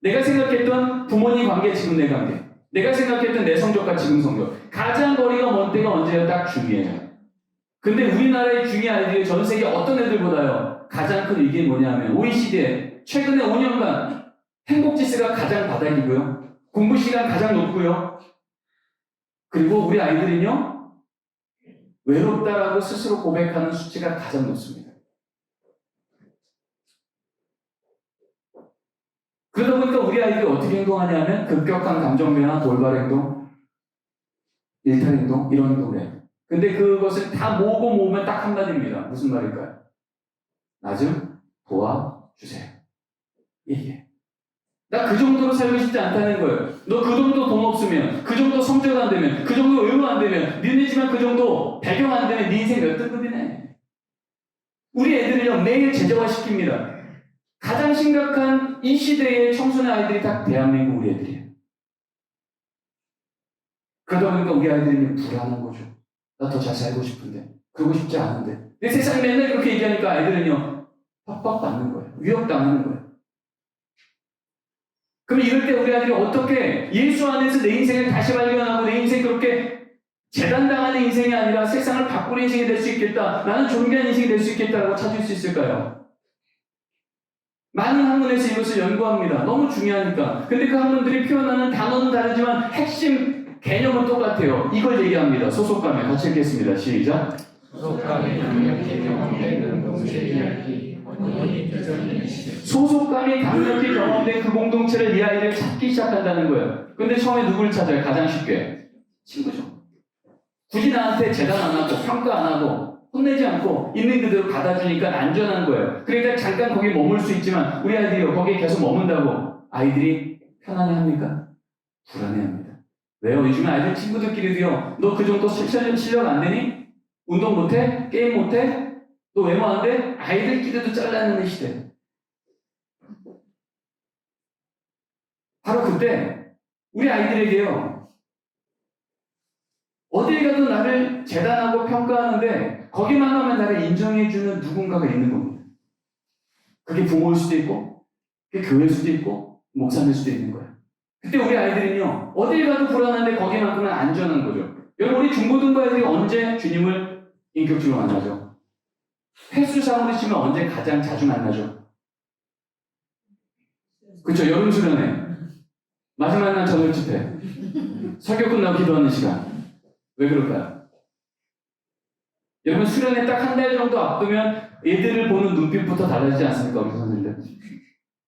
내가 생각했던 부모님 관계, 지금 내 관계. 내가 생각했던 내 성적과 지금 성적. 가장 거리가 먼 때가 언제예요? 딱 중2예요. 근데 우리나라의 중2 아이들이 전 세계 어떤 애들보다요. 가장 큰 위기는 뭐냐면 OECD에 최근에 5년간 행복지수가 가장 바닥이고요. 공부 시간 가장 높고요. 그리고 우리 아이들은요. 외롭다라고 스스로 고백하는 수치가 가장 높습니다. 그러다 보니까 우리 아이들이 어떻게 행동하냐면 급격한 감정 변화, 돌발 행동, 일탈 행동 이런 행동을 해요. 근데 그것을 다 모으면 딱 한마디입니다. 무슨 말일까요? 나 좀 도와주세요. 얘기해. 나 그 정도로 살고 싶지 않다는 거예요. 너 그 정도 돈 없으면, 그 정도 성적 안 되면, 그 정도 의무 안 되면, 니네지만 그 정도 배경 안 되면 네 인생 몇 등급이네. 우리 애들을요 매일 제재화시킵니다. 가장 심각한 이 시대의 청소년 아이들이 다 대한민국 우리 애들이에요. 그러다 보니까 우리 아이들이 불안한 거죠. 나 더 잘 살고 싶은데, 그러고 싶지 않은데. 근데 세상이 맨날 그렇게 얘기하니까 아이들은요 협박받는 거예요. 위협당하는 거예요. 그럼 이럴 때 우리 아이들이 어떻게 예수 안에서 내 인생을 다시 발견하고 내 인생 그렇게 재단당하는 인생이 아니라 세상을 바꾸는 인생이 될 수 있겠다. 나는 존귀한 인생이 될 수 있겠다라고 찾을 수 있을까요? 많은 학문에서 이것을 연구합니다. 너무 중요하니까. 근데 그 학문들이 표현하는 단어는 다르지만 핵심 개념은 똑같아요. 이걸 얘기합니다. 소속감에 같이 읽겠습니다. 시작. 소속감이 강력히 경험되는 공동체 이야기, 원본이 펼쳐지는 시대. 소속감이 강력히 경험된 그 공동체를 이 아이를 찾기 시작한다는 거예요. 근데 처음에 누구를 찾아요? 가장 쉽게 친구죠. 굳이 나한테 재단 안 하고 평가 안 하고 혼내지 않고 있는 그대로 받아주니까 안전한 거예요. 그러니까 잠깐 거기 머물 수 있지만 우리 아이들이 거기에 계속 머문다고 아이들이 편안해합니까? 불안해합니다. 왜요? 요즘에 아이들 친구들끼리도요. 너 그 정도 실력 안 되니? 운동 못해? 게임 못해? 너 외모 안 돼? 아이들끼리도 잘라내는 시대. 바로 그때 우리 아이들에게요. 어딜 가도 나를 재단하고 평가하는데 거기만 하면 나를 인정해주는 누군가가 있는 겁니다. 그게 부모일 수도 있고 그게 교회일 수도 있고 목사일 수도 있는 거예요. 그때 우리 아이들은요. 어딜 가도 불안한데 거기만큼은 안전한 거죠. 여러분 우리 중고등부 아이들이 언제 주님을 인격적으로 만나죠? 횟수상으로 치면 언제 가장 자주 만나죠? 그렇죠. 여름 수련회 마지막 날 저녁 집회 설교 끝나고 기도하는 시간. 왜 그럴까요? 여러분 수련회 딱 한 달 정도 앞두면 애들을 보는 눈빛부터 달라지지 않습니까? 우리 선생님들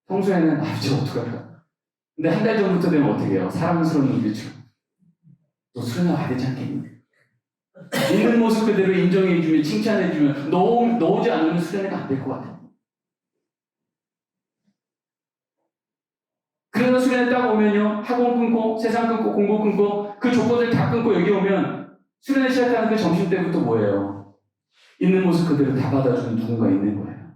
평소에는 저 어떡할까? 근데 한 달 전부터 되면 어떻게 해요? 사랑스러운 눈빛으로 너 수련회 와야 되지 않겠니? 있는 모습 그대로 인정해주면 칭찬해주면 넣지 않으면 수련회가 안 될 것 같아. 그래서 수련회 딱 오면요 학원 끊고 세상 끊고 공부 끊고 그 조건들 다 끊고 여기 오면 수련회 시작하는 그 점심때부터 뭐예요? 있는 모습 그대로 다 받아주는 누군가 있는 거예요.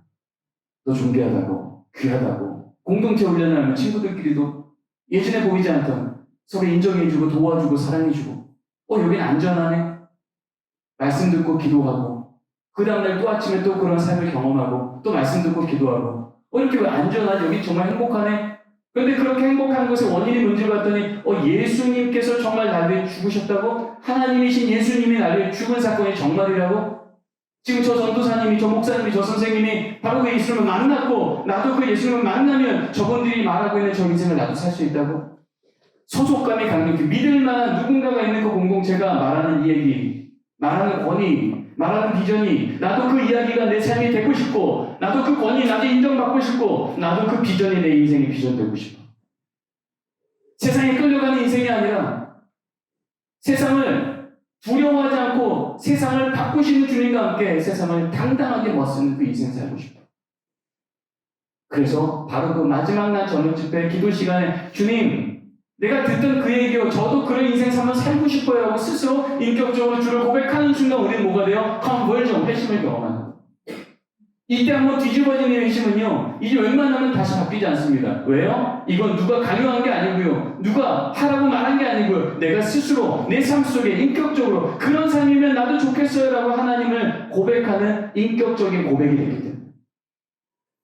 너 존귀하다고 귀하다고 공동체 훈련을 하면 친구들끼리도 예전에 보이지 않던 서로 인정해주고 도와주고 사랑해주고 여긴 안전하네? 말씀 듣고 기도하고 그 다음날 또 아침에 또 그런 삶을 경험하고 또 말씀 듣고 기도하고 이렇게 왜 안전하지? 여기 정말 행복하네? 그런데 그렇게 행복한 것의 원인이 뭔지 봤더니 예수님께서 정말 나를 위해 죽으셨다고? 하나님이신 예수님이 나를 위해 죽은 사건이 정말이라고? 지금 저 전도사님이 저 목사님이 저 선생님이 바로 그 예수님을 만났고 나도 그 예수님을 만나면 저분들이 말하고 있는 저 인생을 나도 살 수 있다고? 소속감이 강력히 믿을 만한 누군가가 있는 그 공동체가 말하는 이 얘기 말하는 권위, 말하는 비전이 나도 그 이야기가 내 삶이 되고 싶고 나도 그 권위 나도 인정받고 싶고 나도 그 비전이 내 인생의 비전 되고 싶어. 세상에 끌려가는 인생이 아니라 세상을 두려워하지 않고 세상을 바꾸시는 주님과 함께 세상을 당당하게 멋쓰는 그 인생 살고 싶어. 그래서 바로 그 마지막 날 저녁 집회 기도 시간에 주님 내가 듣던 그 얘기요 저도 그런 인생 한번 살고 싶어요 하고 스스로 인격적으로 주를 고백하는 순간 우리는 뭐가 돼요? 컨버전, 회심을 경험하는 거예요. 이때 한번 뒤집어진 이 회심은요 이제 웬만하면 다시 바뀌지 않습니다. 왜요? 이건 누가 강요한 게 아니고요 누가 하라고 말한 게 아니고요 내가 스스로 내 삶 속에 인격적으로 그런 삶이면 나도 좋겠어요 라고 하나님을 고백하는 인격적인 고백이 되기 때문에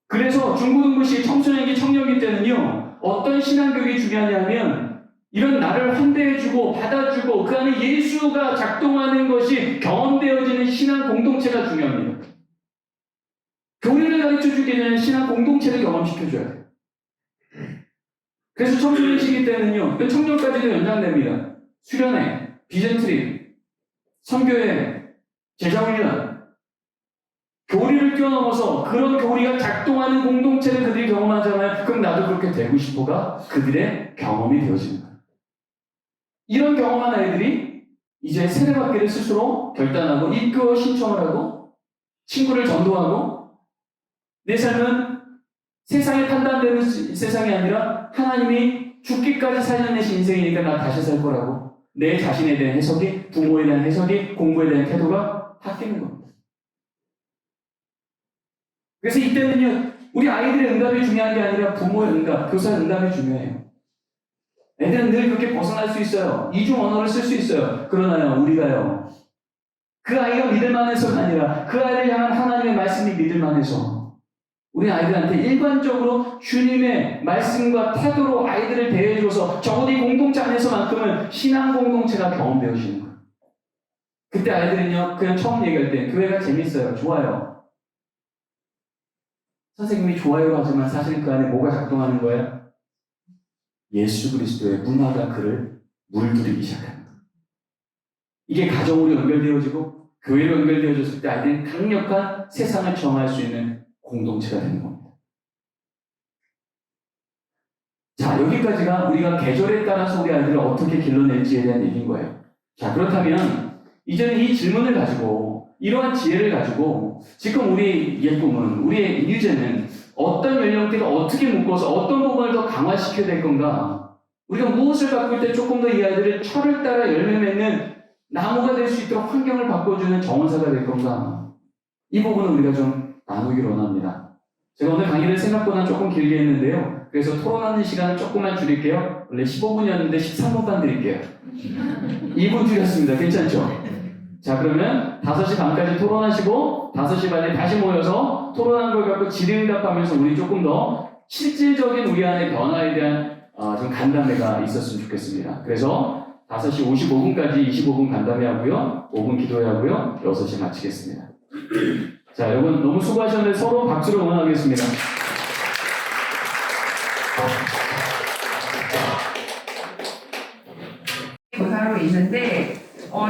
그래서 중고등부시 청소년기 청년기 때는요 어떤 신앙교육이 중요하냐면 이런 나를 환대해주고 받아주고 그 안에 예수가 작동하는 것이 경험되어지는 신앙 공동체가 중요합니다. 교리를 가르쳐주기 전에 신앙 공동체를 경험시켜줘야 돼요. 그래서 청소년 시기 때는요 청년까지도 연장됩니다. 수련회, 비전 트립, 선교회, 제자훈련 교리를 뛰어넘어서 그런 교리가 작동하는 공동체를 그들이 경험하잖아요. 그럼 나도 그렇게 되고 싶어가 그들의 경험이 되어지는 거예요. 이런 경험한 아이들이 이제 세례받기를 스스로 결단하고 입교 신청을 하고 친구를 전도하고 내 삶은 세상에 판단되는 세상이 아니라 하나님이 죽기까지 살려내신 인생이니까 나 다시 살 거라고 내 자신에 대한 해석이 부모에 대한 해석이 공부에 대한 태도가 바뀌는 겁니다. 그래서 이때는요, 우리 아이들의 응답이 중요한 게 아니라 부모의 응답, 교사의 응답이 중요해요. 애들은 늘 그렇게 벗어날 수 있어요. 이중 언어를 쓸 수 있어요. 그러나요, 우리가요, 그 아이가 믿을만해서가 아니라 그 아이를 향한 하나님의 말씀이 믿을만해서 우리 아이들한테 일관적으로 주님의 말씀과 태도로 아이들을 대해줘서 적어도 이 공동체 안에서만큼은 신앙 공동체가 경험되어지는 거예요. 그때 아이들은요, 그냥 처음 얘기할 때 교회가 재밌어요. 좋아요. 선생님이 좋아요 하지만 사실 그 안에 뭐가 작동하는 거예요? 예수 그리스도의 문화가 그를 물들이기 시작합니다. 이게 가정으로 연결되어지고 교회로 연결되어졌을 때 아이들은 강력한 세상을 정할 수 있는 공동체가 되는 겁니다. 자, 여기까지가 우리가 계절에 따라서 우리 아이들을 어떻게 길러낼지에 대한 얘기인 거예요. 자, 그렇다면 이제는 이 질문을 가지고 이러한 지혜를 가지고 지금 우리 예꿈은 우리의 유제는 어떤 연령대가 어떻게 묶어서 어떤 부분을 더 강화시켜야 될 건가? 우리가 무엇을 바꿀 때 조금 더 이 아이들을 철을 따라 열매 맺는 나무가 될 수 있도록 환경을 바꿔주는 정원사가 될 건가? 이 부분은 우리가 좀 나누기를 원합니다. 제가 오늘 강의를 생각보다 조금 길게 했는데요. 그래서 토론하는 시간을 조금만 줄일게요. 원래 15분이었는데 13분만 드릴게요. 2분 줄였습니다. 괜찮죠? 자, 그러면 5시 반까지 토론하시고 5시 반에 다시 모여서 토론한 걸 갖고 질의응답하면서 우리 조금 더 실질적인 우리 안의 변화에 대한 좀 간담회가 있었으면 좋겠습니다. 그래서 5시 55분까지 25분 간담회 하고요. 5분 기도회 하고요. 6시에 마치겠습니다. 자, 여러분 너무 수고하셨는데 서로 박수로 응원하겠습니다. 교사로 있는데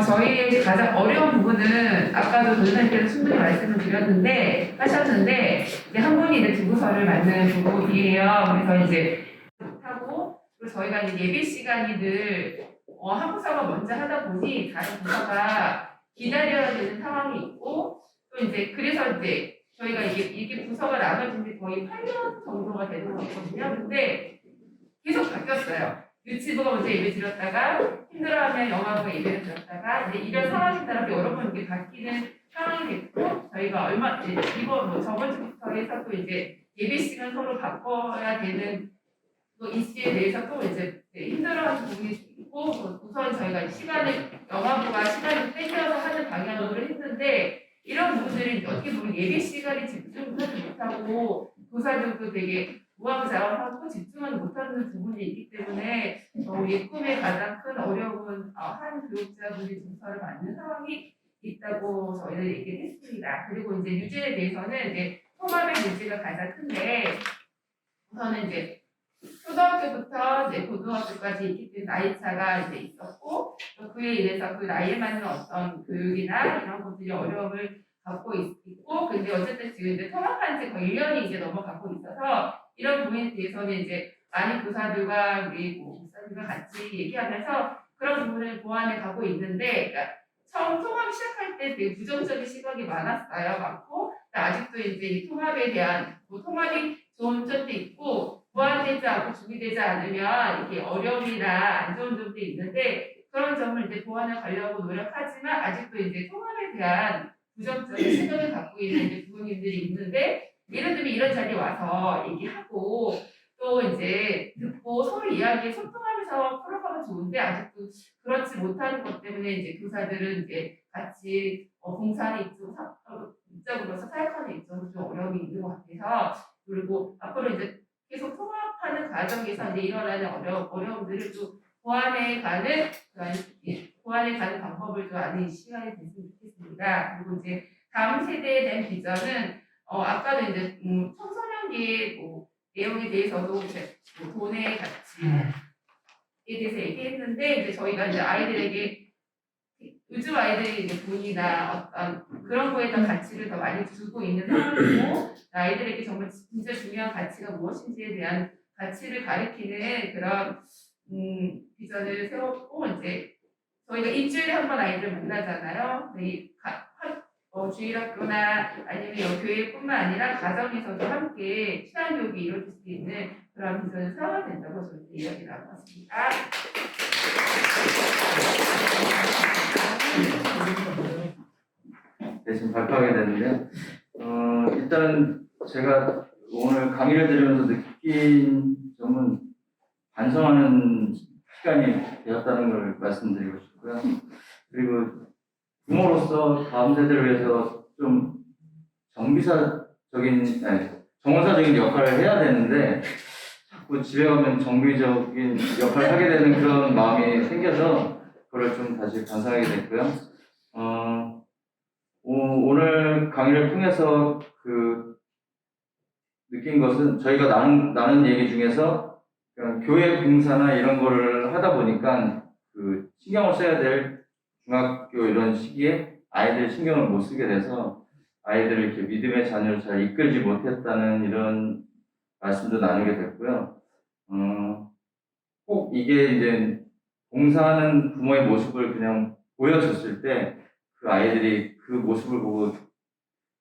저희의 가장 어려운 부분은 아까도 도전님께서 충분히 말씀을 드렸는데 하셨는데 이제 한 분이 이제 두부서를 만드는 부부이에요. 그래서 이제 못하고 그리고 저희가 이제 예배 시간이 늘 한 부서가 먼저 하다 보니 다른 부서가 기다려야 되는 상황이 있고 또 이제 그래서 이제 저희가 이게 부서가 나눠진 지 거의 8년 정도가 되는 거거든요. 근데 계속 바뀌었어요. 유치부가 먼저 예배 드렸다가 힘들어하면 영화부가 예배를 드렸다가 이제 이런 상황에 따라 여러 번 이렇게 바뀌는 상황이 됐고 저희가 이번 저번 주부터 해서 또 이제 예배 시간 서로 바꿔야 되는 또 이슈에 대해서 또 이제 힘들어하는 부분이 있고 우선 저희가 영화부가 시간을 땡겨서 하는 방향으로 했는데 이런 부분들이 어떻게 보면 예배 시간에 집중하지 못하고 교사들도 되게 우왕좌왕하고 집중하지 못하는 부분이 있기 때문에 예꿈의 가장 큰 어려움은 한 교육자분이 중서를 받는 상황이 있다고 저희는 얘기를 했습니다. 그리고 이제 유지에 대해서는 이제 통합의 문제가 가장 큰데 우선은 이제 초등학교부터 이제 고등학교까지 있기 때문에 나이 차가 이제 있었고 또 그에 인해서 그 나이에 맞는 어떤 교육이나 이런 것들이 어려움을 갖고 있고 근데 어쨌든 지금 이제 통합한 지 거의 1년이 이제 넘어가고 있어서 이런 부분에 대해서는 이제 많은 교사들과 우리 목사님과 같이 얘기하면서 그런 부분을 보완해 가고 있는데 그러니까 처음 통합 시작할 때 되게 부정적인 시각이 많고 아직도 이제 이 통합에 대한 통합이 좋은 점도 있고 보완되지 않고 준비되지 않으면 이게 어려움이나 안 좋은 점도 있는데 그런 점을 이제 보완해 가려고 노력하지만 아직도 이제 통합에 대한 부정적인 시각을 갖고 있는 이제 부모님들이 있는데 예를 들면 이런 자리에 와서 얘기하고 또 이제 듣고 서로 이야기 소통하면서 풀어가면 좋은데 아직도 그렇지 못하는 것 때문에 이제 교사들은 이제 같이 봉사하는 입장으로서 사역하는 입장으로 좀 어려움이 있는 것 같아서 그리고 앞으로 이제 계속 통합하는 과정에서 이제 일어나는 어려움들을 또 보완해 가는 방법을 좀 아는 시간이 됐으면 좋겠습니다. 그리고 이제 다음 세대에 대한 비전은 아까도 이제 청소년기의 내용에 대해서도 이제 돈의 가치에 대해서 얘기했는데 이제 저희가 이제 아이들에게 요즘 아이들이 이제 돈이나 어떤 그런 거에 대한 가치를 더 많이 주고 있는 상황이고 아이들에게 정말 진짜 중요한 가치가 무엇인지에 대한 가치를 가리키는 그런 비전을 세웠고 이제 저희가 일주일에 한 번 아이들 만나잖아요. 주일학교나 아니면 교회뿐만 아니라 가정에서도 함께 신앙교육이 이루어질 수 있는 그런 비전을 세워야 된다고 저희가 이야기 나눴습니다. 네, 지금 발표하게 되는데요. 일단 제가 오늘 강의를 들으면서 느낀 점은 반성하는 시간이 되었다는 걸 말씀드리고 싶고요. 그리고 부모로서 다음 세대를 위해서 좀 정원사적인 역할을 해야 되는데 자꾸 집에 가면 정비적인 역할을 하게 되는 그런 마음이 생겨서 그걸 좀 다시 반성하게 됐고요. 오늘 강의를 통해서 느낀 것은 저희가 나눈 얘기 중에서 교회 봉사나 이런 거를 하다 보니까 신경을 써야 될 중학교 이런 시기에 아이들 신경을 못 쓰게 돼서 아이들을 이렇게 믿음의 자녀를 잘 이끌지 못했다는 이런 말씀도 나누게 됐고요. 꼭 이게 이제 봉사하는 부모의 모습을 그냥 보여줬을 때 그 아이들이 그 모습을 보고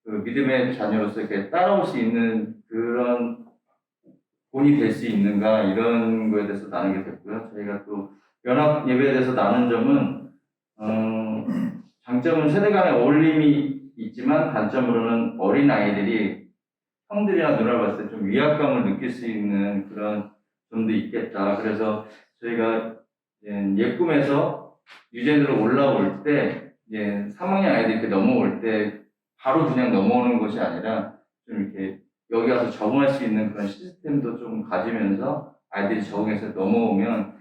믿음의 자녀로서 이렇게 따라올 수 있는 그런 본이 될 수 있는가 이런 거에 대해서 나누게 됐고요. 저희가 또 연합 예배에 대해서 나눈 점은 장점은 세대 간의 어울림이 있지만 단점으로는 어린 아이들이 형들이나 누나를 봤을 때 좀 위압감을 느낄 수 있는 그런 점도 있겠다. 그래서 저희가 예꿈에서 유젠으로 올라올 때 3학년 아이들이 이렇게 넘어올 때 바로 그냥 넘어오는 것이 아니라 좀 이렇게 여기 와서 적응할 수 있는 그런 시스템도 좀 가지면서 아이들이 적응해서 넘어오면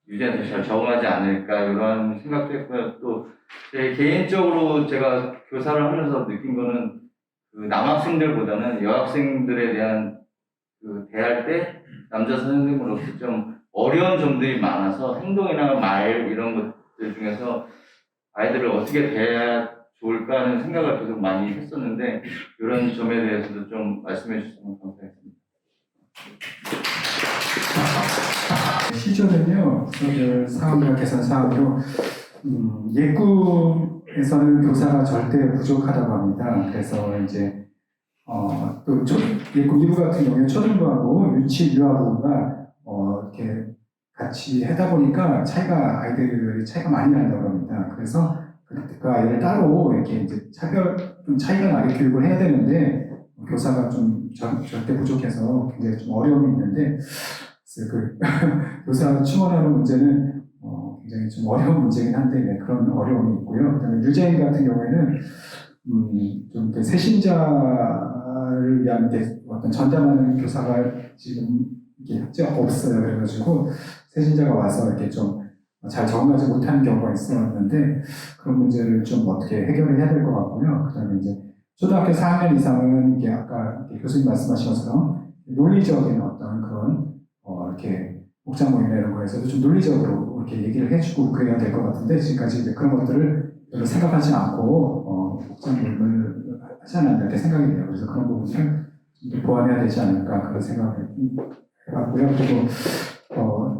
유지한테 잘 적응하지 않을까 이런 생각도 했고요. 또 제 개인적으로 제가 교사를 하면서 느낀 거는 남학생들보다는 여학생들에 대한 대할 때 남자 선생님으로서 좀 어려운 점들이 많아서 행동이나 말 이런 것들 중에서 아이들을 어떻게 대해야 좋을까 하는 생각을 계속 많이 했었는데 이런 점에 대해서도 좀 말씀해 주시면 감사하겠습니다. 시조는요, 수업별 사업이나 개선 사업으로 예꿈에서는 교사가 절대 부족하다고 합니다. 그래서 이제 또 예꿈 2부 같은 경우에 초등부하고 유치 유아부가 이렇게 같이 하다 보니까 아이들이 차이가 많이 난다고 합니다. 그래서 그 아이를 따로 이렇게 이제 좀 차이가 나게 교육을 해야 되는데 교사가 좀 절대 부족해서 굉장히 좀 어려움이 있는데 교사 충원하는 문제는 굉장히 좀 어려운 문제긴 한데 그런 어려움이 있고요. 그다음에 유재인 같은 경우에는 좀 새신자를 위한 어떤 전담하는 교사가 지금 이게 없어요. 그래가지고 새신자가 와서 이렇게 좀 잘 적응하지 못하는 경우가 있었는데 그런 문제를 좀 어떻게 해결을 해야 될 것 같고요. 그다음에 이제 초등학교 4학년 이상은 이게 아까 교수님 말씀하신 것처럼 논리적인 어떤 그런 이렇게 목장 모임이나 이런 거에서도 좀 논리적으로 이렇게 얘기를 해주고 그래야 될 것 같은데 지금까지 이제 그런 것들을 별로 생각하지 않고 목장 모임을 하지 않았나 이렇게 생각이 돼요. 그래서 그런 부분을 좀 더 보완해야 되지 않을까 그런 생각을 해봤고요. 그리고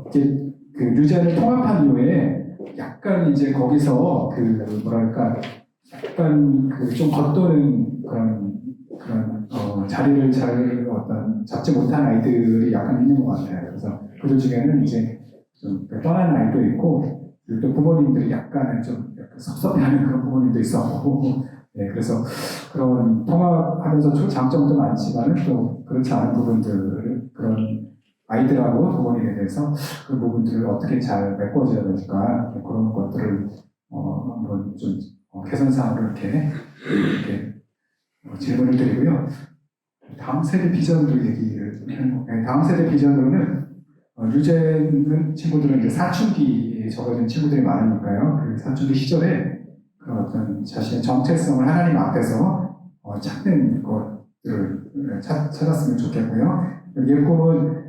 이제 그 유제를 통합한 이후에 약간 이제 거기서 그 뭐랄까 약간 그 좀 겉도는 그런 자리를 잘 잡지 못한 아이들이 약간 있는 것 같아요. 그래서 그들 중에는 이제 좀 떠나는 아이도 있고 그리고 또 부모님들이 약간 섭섭해하는 그런 부모님도 있었고 네, 그래서 그런 통합하면서 장점도 많지만은 또 그렇지 않은 부분들 그런 아이들하고 부모님에 대해서 그 부분들을 어떻게 잘 메꿔줘야 될까 그런 것들을 한번 좀 개선 사항으로 이렇게 질문을 드리고요. 다음 세대 비전도 얘기를 네, 다음 세대 비전으로는 유재는 친구들은 이제 사춘기에 접어든 친구들이 많으니까요. 그 사춘기 시절에 그런 어떤 자신의 정체성을 하나님 앞에서 찾는 것들을 찾았으면 좋겠고요. 이 꿈은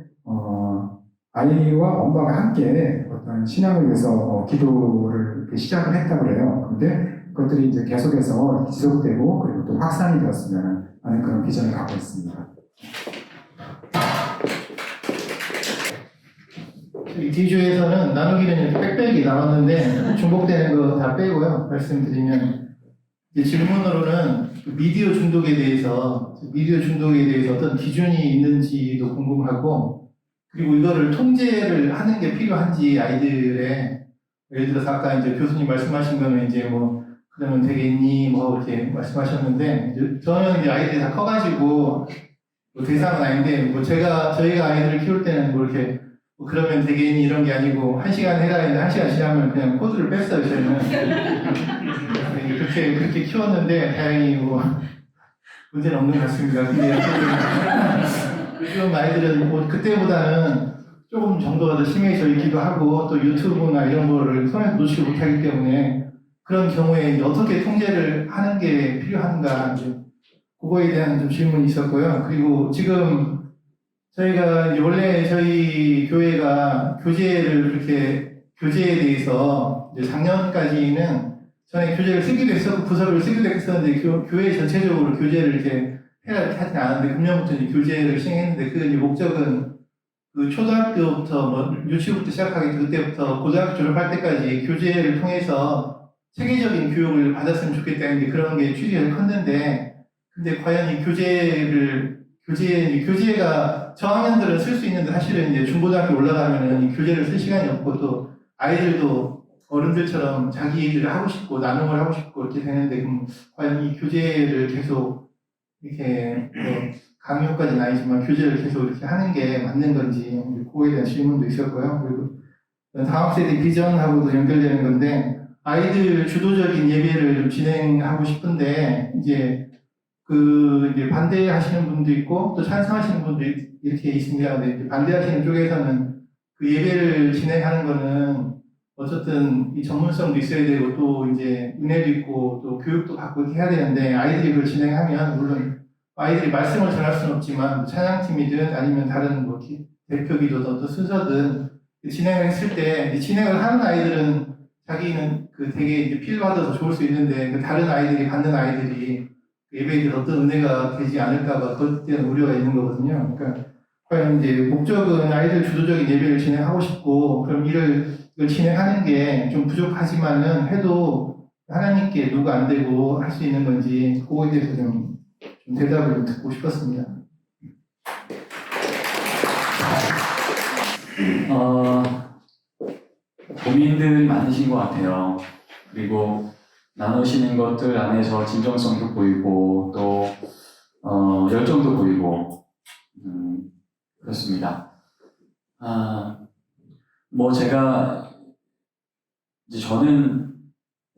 아이와 엄마가 함께 어떤 신앙을 위해서 기도를 이렇게 시작을 했다고 그래요. 그런데 그것들이 이제 계속해서 지속되고 그리고 또 확산이 되었으면 하는 그런 비전을 갖고 있습니다. 이 D조에서는 나누기는 이렇게 빽빽이 나왔는데 중복되는 거 다 빼고요. 말씀드리면 이제 질문으로는 미디어 중독에 대해서 어떤 기준이 있는지도 궁금하고 그리고 이거를 통제를 하는 게 필요한지 아이들의 예를 들어서 아까 이제 교수님 말씀하신 거는 이제 뭐 그러면 되겠니 뭐 이렇게 말씀하셨는데 저는 이제 아이들이 다 커가지고 뭐 대상은 아닌데 뭐 저희가 아이들을 키울 때는 뭐 이렇게 뭐 그러면 되겠니 이런 게 아니고 1시간 해라 했는데 1시간 지나면 그냥 코드를 뺐어요 저희는. 그렇게 키웠는데 다행히 뭐 문제는 없는 것 같습니다. 근데 요즘 아이들은 뭐 그때보다는 조금 정도가 더 심해져 있기도 하고 또 유튜브나 이런 거를 손에서 놓지 못하기 때문에 그런 경우에 이제 어떻게 통제를 하는 게 필요한가 이제 그거에 대한 좀 질문이 있었고요. 그리고 지금 저희가 이제 원래 저희 교회가 교재에 대해서 이제 작년까지는 전에 교재를 쓰기도 했었고 부서를 쓰기도 했었는데 교회 전체적으로 교재를 이렇게 하진 않았는데 금년부터 이제 교재를 시행했는데 그 이제 목적은 그 초등학교부터 뭐 유치부터 시작하게 그때부터 고등학교 졸업할 때까지 교재를 통해서 체계적인 교육을 받았으면 좋겠다는 게 그런 게 취지가 컸는데 근데 과연 이 교재가 저학년들은 쓸 수 있는데 사실은 이제 중고등학교 올라가면은 이 교재를 쓸 시간이 없고 또 아이들도 어른들처럼 자기 얘기를 하고 싶고 나눔을 하고 싶고 이렇게 되는데 그럼 과연 이 교재를 계속 이렇게 강요까지는 아니지만 교재를 계속 이렇게 하는 게 맞는 건지 그거에 대한 질문도 있었고요. 그리고 다음 세대 비전하고도 연결되는 건데 아이들 주도적인 예배를 진행하고 싶은데 이제 이제 반대하시는 분도 있고 또 찬성하시는 분도 이렇게 있습니다. 근데 반대하시는 쪽에서는 그 예배를 진행하는 거는 어쨌든 이 전문성도 있어야 되고 또 이제 은혜도 있고 또 교육도 받고 이렇게 해야 되는데 아이들이 그걸 진행하면 물론 아이들이 말씀을 전할 수는 없지만 찬양팀이든 아니면 다른 뭐 대표기도든 또 순서든 진행을 했을 때 진행을 하는 아이들은 자기는 되게 이제 필요하다서 좋을 수 있는데 다른 아이들이 받는 아이들이 예배에 대해서 어떤 은혜가 되지 않을까봐 그것 때문에 우려가 있는 거거든요. 그러니까 과연 이제 목적은 아이들 주도적인 예배를 진행하고 싶고 그럼 이걸 진행하는 게 좀 부족하지만은 해도 하나님께 누가 안 되고 할 수 있는 건지 그거에 대해서 좀 대답을 듣고 싶었습니다. 고민들이 많으신 것 같아요. 그리고 나누시는 것들 안에서 진정성도 보이고 또 열정도 보이고 그렇습니다. 뭐 제가 이제 저는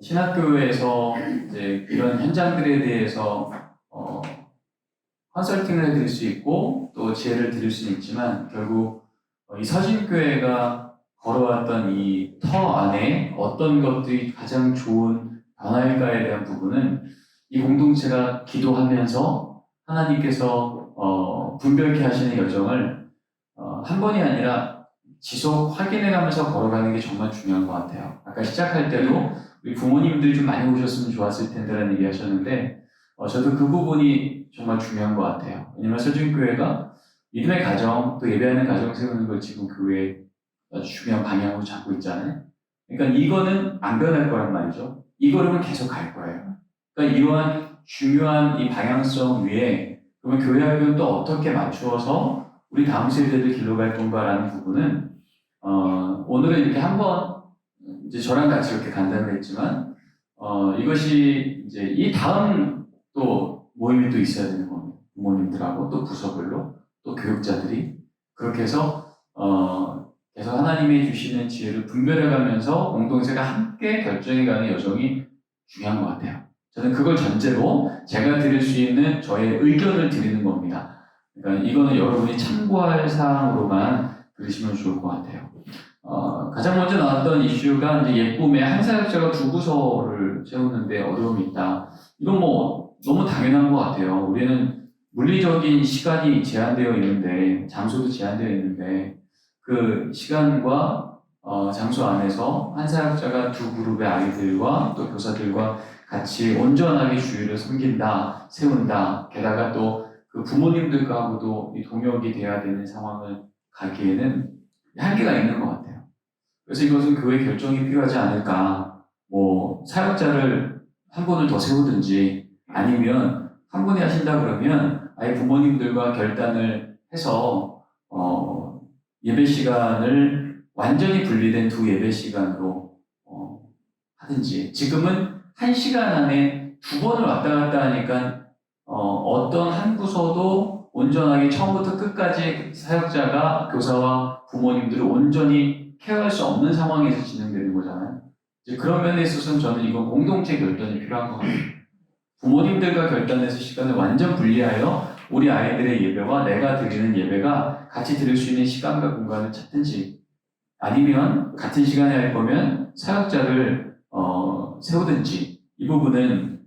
신학교에서 이제 이런 현장들에 대해서 컨설팅을 해드릴 수 있고 또 지혜를 드릴 수는 있지만 결국 이 서진교회가 걸어왔던 이 터 안에 어떤 것들이 가장 좋은 변화일까에 대한 부분은 이 공동체가 기도하면서 하나님께서 분별케 하시는 여정을 한 번이 아니라 지속 확인해가면서 걸어가는 게 정말 중요한 것 같아요. 아까 시작할 때도 우리 부모님들이 좀 많이 오셨으면 좋았을 텐데라는 얘기 하셨는데 저도 그 부분이 정말 중요한 것 같아요. 왜냐면 서준교회가 믿음의 가정, 또 예배하는 가정 세우는 걸 지금 교회의 아주 중요한 방향으로 잡고 있잖아요. 그러니까 이거는 안 변할 거란 말이죠. 이 걸음은 계속 갈 거예요. 그러니까 이러한 중요한 이 방향성 위에 그러면 교회 학교는 또 어떻게 맞추어서 우리 다음 세대를 길러 갈 건가라는 부분은 오늘은 이렇게 한번 이제 저랑 같이 이렇게 간다고 했지만 이것이 이제 이 다음 또 모임이 또 있어야 되는 겁니다. 부모님들하고 또 부서별로 또 교육자들이 그렇게 해서 계속 하나님이 주시는 지혜를 분별해가면서 공동체가 함께 결정해가는 여정이 중요한 것 같아요. 저는 그걸 전제로 제가 드릴 수 있는 저의 의견을 드리는 겁니다. 그러니까 이거는 여러분이 참고할 사항으로만 들으시면 좋을 것 같아요. 가장 먼저 나왔던 이슈가 이제 예꿈에 한 사역자가 두 부서를 세우는데 어려움이 있다. 이건 뭐 너무 당연한 것 같아요. 우리는 물리적인 시간이 제한되어 있는데, 장소도 제한되어 있는데, 그 시간과 장소 안에서 한 사역자가 두 그룹의 아이들과 또 교사들과 같이 온전하게 주의를 섬긴다, 세운다, 게다가 또 그 부모님들과도 이 동역이 돼야 되는 상황을 가기에는 한계가 있는 것 같아요. 그래서 이것은 교회 결정이 필요하지 않을까. 뭐 사역자를 한 분을 더 세우든지 아니면 한 분이 하신다 그러면 아예 부모님들과 결단을 해서 예배 시간을 완전히 분리된 두 예배 시간으로 하든지. 지금은 한 시간 안에 두 번을 왔다 갔다 하니까 어떤 한 부서도 온전하게 처음부터 끝까지 사역자가 교사와 부모님들을 온전히 케어할 수 없는 상황에서 진행되는 거잖아요. 이제 그런 면에 있어서는 저는 이건 공동체 결단이 필요한 것 같아요. 부모님들과 결단해서 시간을 완전 분리하여 우리 아이들의 예배와 내가 드리는 예배가 같이 드릴 수 있는 시간과 공간을 찾든지 아니면 같은 시간에 할 거면 사역자를 세우든지 이 부분은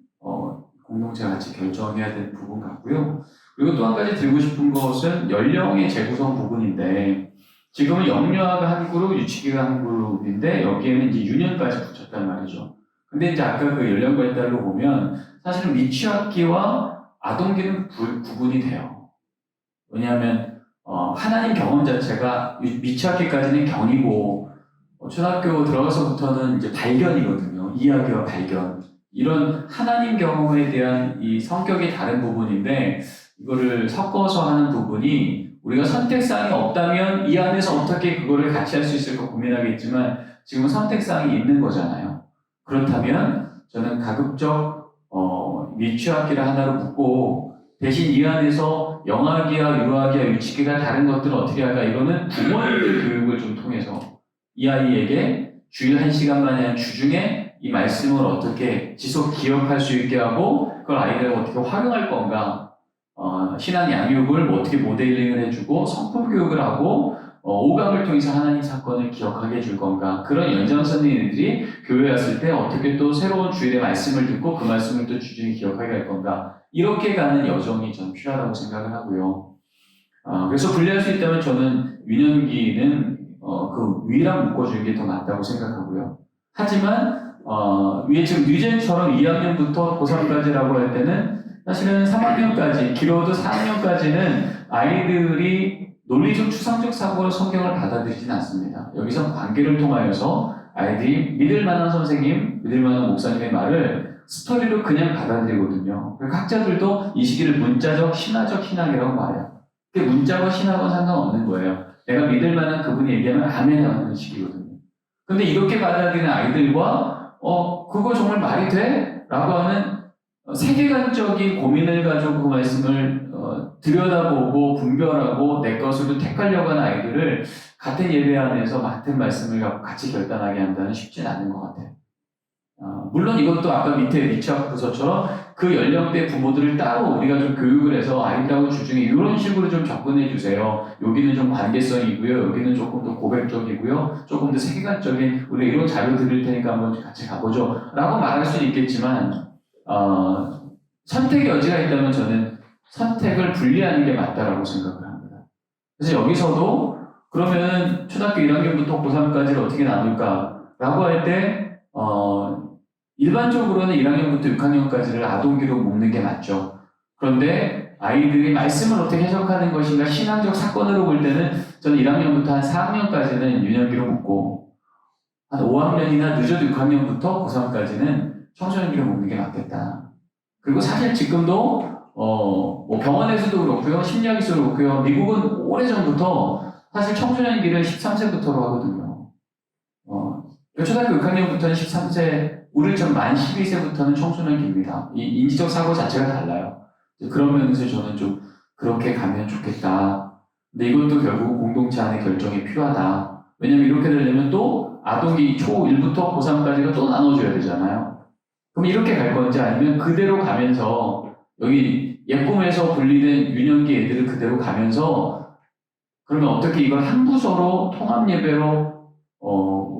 공동체가 같이 결정해야 되는 부분 같고요. 그리고 또 한 가지 드리고 싶은 것은 연령의 재구성 부분인데 지금은 영유아가 한 그룹, 유치기가 한 그룹인데 여기에는 이제 유년까지 붙였단 말이죠. 근데 이제 아까 그 연령 발달로 보면 사실은 미취학기와 아동기는 구분이 돼요. 왜냐하면 하나님 경험 자체가 미취학기까지는 경이고 초등학교 들어가서부터는 이제 발견이거든요. 이야기와 발견. 이런 하나님 경험에 대한 이 성격이 다른 부분인데 이거를 섞어서 하는 부분이 우리가 선택사항이 없다면 이 안에서 어떻게 그거를 같이 할 수 있을까 고민하겠지만 지금은 선택사항이 있는 거잖아요. 그렇다면 저는 가급적 미취학기를 하나로 묶고 대신 이 안에서 영아기와 유아기와 유치기가 다른 것들은 어떻게 할까? 이거는 부모님들 교육을 좀 통해서 이 아이에게 주일 1시간만에 한 주중에 이 말씀을 어떻게 지속 기억할 수 있게 하고 그걸 아이들을 어떻게 활용할 건가 신앙 양육을 어떻게 모델링을 해주고 성품 교육을 하고 오감을 통해서 하나님 사건을 기억하게 해줄 건가 그런 연장선생님들이 교회에 왔을 때 어떻게 또 새로운 주일의 말씀을 듣고 그 말씀을 또 주중에 기억하게 할 건가 이렇게 가는 여정이 전 필요하다고 생각을 하고요. 그래서 분리할 수 있다면 저는 유년기는 그 위랑 묶어주는 게 더 낫다고 생각하고요. 하지만 위에 지금 뉴젠처럼 2학년부터 고3까지라고 할 때는 사실은 3학년까지, 길어도 4학년까지는 아이들이 논리적 추상적 사고로 성경을 받아들이진 않습니다. 여기서 관계를 통하여서 아이들이 믿을 만한 선생님, 믿을 만한 목사님의 말을 스토리로 그냥 받아들이거든요. 그러니까 학자들도 이 시기를 문자적, 신화적 신학이라고 말해요. 그게 문자와 신학은 상관없는 거예요. 내가 믿을 만한 그분이 얘기하면 아멘 하는 시기거든요. 근데 이렇게 받아들이는 아이들과 그거 정말 말이 돼? 라고 하는 세계관적인 고민을 가지고 그 말씀을 들여다보고 분별하고 내 것으로 택하려고 하는 아이들을 같은 예배 안에서 같은 말씀을 갖고 같이 결단하게 한다는 쉽지는 않은 것 같아요. 물론 이것도 아까 밑에 미취학 부서처럼 그 연령대 부모들을 따로 우리가 좀 교육을 해서 아이들하고 주중에 이런 식으로 좀 접근해 주세요. 여기는 좀 관계성이고요. 여기는 조금 더 고백적이고요. 조금 더 세계관적인 우리가 이런 자료 드릴 테니까 한번 같이 가보죠. 라고 말할 수는 있겠지만 선택의 여지가 있다면 저는 선택을 분리하는 게 맞다라고 생각을 합니다. 그래서 여기서도 그러면 초등학교 1학년부터 고3까지를 어떻게 나눌까라고 할 때, 일반적으로는 1학년부터 6학년까지를 아동기로 묶는 게 맞죠. 그런데 아이들이 말씀을 어떻게 해석하는 것인가 신앙적 사건으로 볼 때는 저는 1학년부터 한 4학년까지는 유년기로 묶고 한 5학년이나 늦어도 6학년부터 고3까지는 청소년기로 묶는 게 맞겠다. 그리고 사실 지금도 뭐 병원에서도 그렇고요, 심리학에서도 그렇고요. 미국은 오래전부터 사실 청소년기를 13세부터로 하거든요. 초등학교 6학년부터는 13세, 우리를 좀 만 12세부터는 청소년기입니다. 이 인지적 사고 자체가 달라요. 그런 면에서 저는 좀 그렇게 가면 좋겠다. 근데 이것도 결국 공동체 안에 결정이 필요하다. 왜냐면 이렇게 되려면 또 아동기 초1부터 고3까지가 또 나눠줘야 되잖아요. 그럼 이렇게 갈 건지 아니면 그대로 가면서 여기 예꿈에서 분리된 유년기 애들을 그대로 가면서 그러면 어떻게 이걸 한 부서로 통합 예배로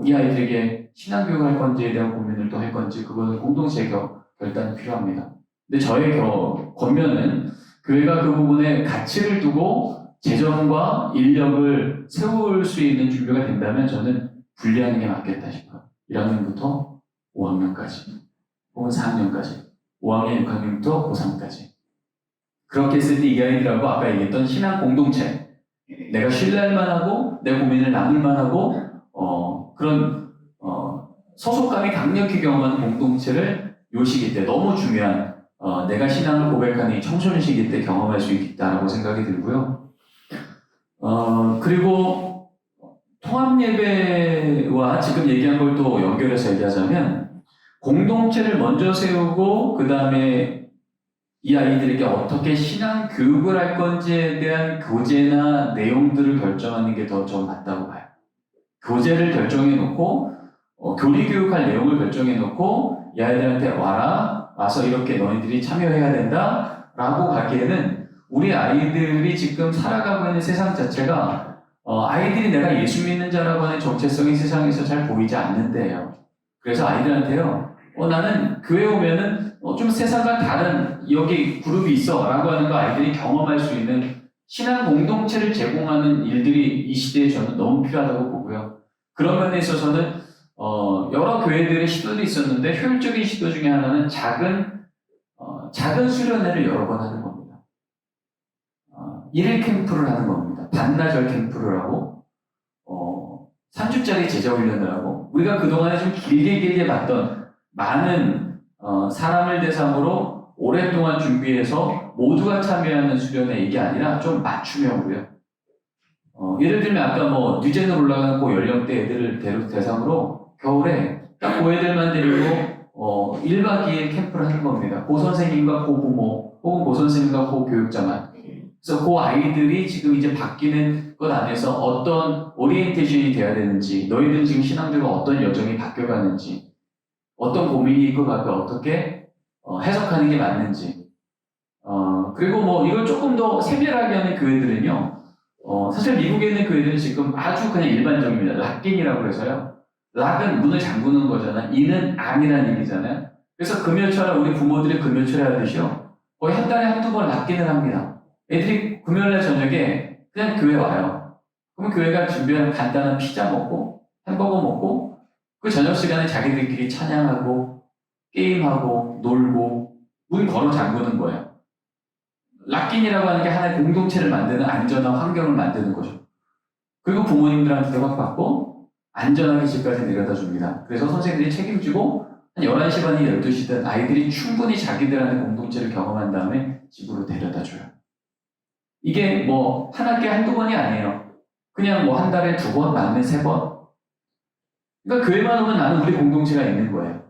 이 아이들에게 신앙교육을 할 건지에 대한 고민을 또 할 건지 그거는 공동체의 결단이 필요합니다. 근데 저의 권면은 교회가 그 부분에 가치를 두고 재정과 인력을 세울 수 있는 준비가 된다면 저는 분리하는 게 맞겠다 싶어요. 1학년부터 5학년까지 혹은 4학년까지 5학년, 6학년부터 고3까지 그렇게 했을 때 이 아이들하고 아까 얘기했던 신앙 공동체 내가 신뢰할 만하고 내 고민을 나눌 만하고 그런 소속감이 강력히 경험하는 공동체를 요 시기 때 너무 중요한 내가 신앙을 고백하는 이 청소년 시기 때 경험할 수 있다고 생각이 들고요. 그리고 통합예배와 지금 얘기한 걸 또 연결해서 얘기하자면 공동체를 먼저 세우고 그 다음에 이 아이들에게 어떻게 신앙 교육을 할 건지에 대한 교재나 내용들을 결정하는 게 더 좀 맞다고 봐요. 교재를 결정해 놓고 교리 교육할 내용을 결정해 놓고 이 아이들한테 와서 이렇게 너희들이 참여해야 된다 라고 가기에는 우리 아이들이 지금 살아가고 있는 세상 자체가 아이들이 내가 예수 믿는 자라고 하는 정체성이 세상에서 잘 보이지 않는데요. 그래서 아이들한테요 나는 교회 오면은 좀 세상과 다른 여기 그룹이 있어 라고 하는 거 아이들이 경험할 수 있는 신앙 공동체를 제공하는 일들이 이 시대에 저는 너무 필요하다고 보고요. 그런 면에 있어서는 여러 교회들의 시도도 있었는데 효율적인 시도 중에 하나는 작은 수련회를 여러 번 하는 겁니다. 1일 캠프를 하는 겁니다. 반나절 캠프를 하고 3주짜리 제자훈련을 하고 우리가 그동안에 좀 길게 봤던 많은 사람을 대상으로 오랫동안 준비해서 모두가 참여하는 수련회 이게 아니라 좀 맞춤형으로요. 예를 들면 아까 뉴젠으로 올라가는 그 연령대 애들을 대상으로 겨울에 딱 그 애들만 데리고 1박 2일 캠프를 하는 겁니다. 고 선생님과 고 부모 혹은 고 선생님과 고 교육자만. 그래서 그 아이들이 지금 이제 바뀌는 것 안에서 어떤 오리엔테이션이 돼야 되는지 너희들 지금 신앙적으로 어떤 여정이 바뀌어가는지 어떤 고민이 있고 어떻게 해석하는 게 맞는지 그리고 이걸 조금 더 세밀하게 하는 교회들은요 사실 미국에 있는 교회들은 지금 아주 그냥 일반적입니다. 락긴이라고 해서요. 락은 문을 잠그는 거잖아요. 이는 암이라는 얘기잖아요. 그래서 금요철에 우리 부모들이 금요철에 하듯이요. 거의 한 달에 한두 번 락긴을 합니다. 애들이 금요일날 저녁에 그냥 교회 와요. 그러면 교회가 준비한 간단한 피자 먹고 햄버거 먹고 그 저녁 시간에 자기들끼리 찬양하고 게임하고 놀고 문 걸어 잠그는 거예요. 락긴이라고 하는 게 하나의 공동체를 만드는 안전한 환경을 만드는 거죠. 그리고 부모님들한테 허락받고 안전하게 집까지 내려다 줍니다. 그래서 선생님들이 책임지고 한 11시 반이 12시든 아이들이 충분히 자기들한테 공동체를 경험한 다음에 집으로 데려다 줘요. 이게 한 학기에 한두 번이 아니에요. 그냥 한 달에 2번, 많으면 3번. 그러니까 교회만 오면 나는 우리 공동체가 있는 거예요.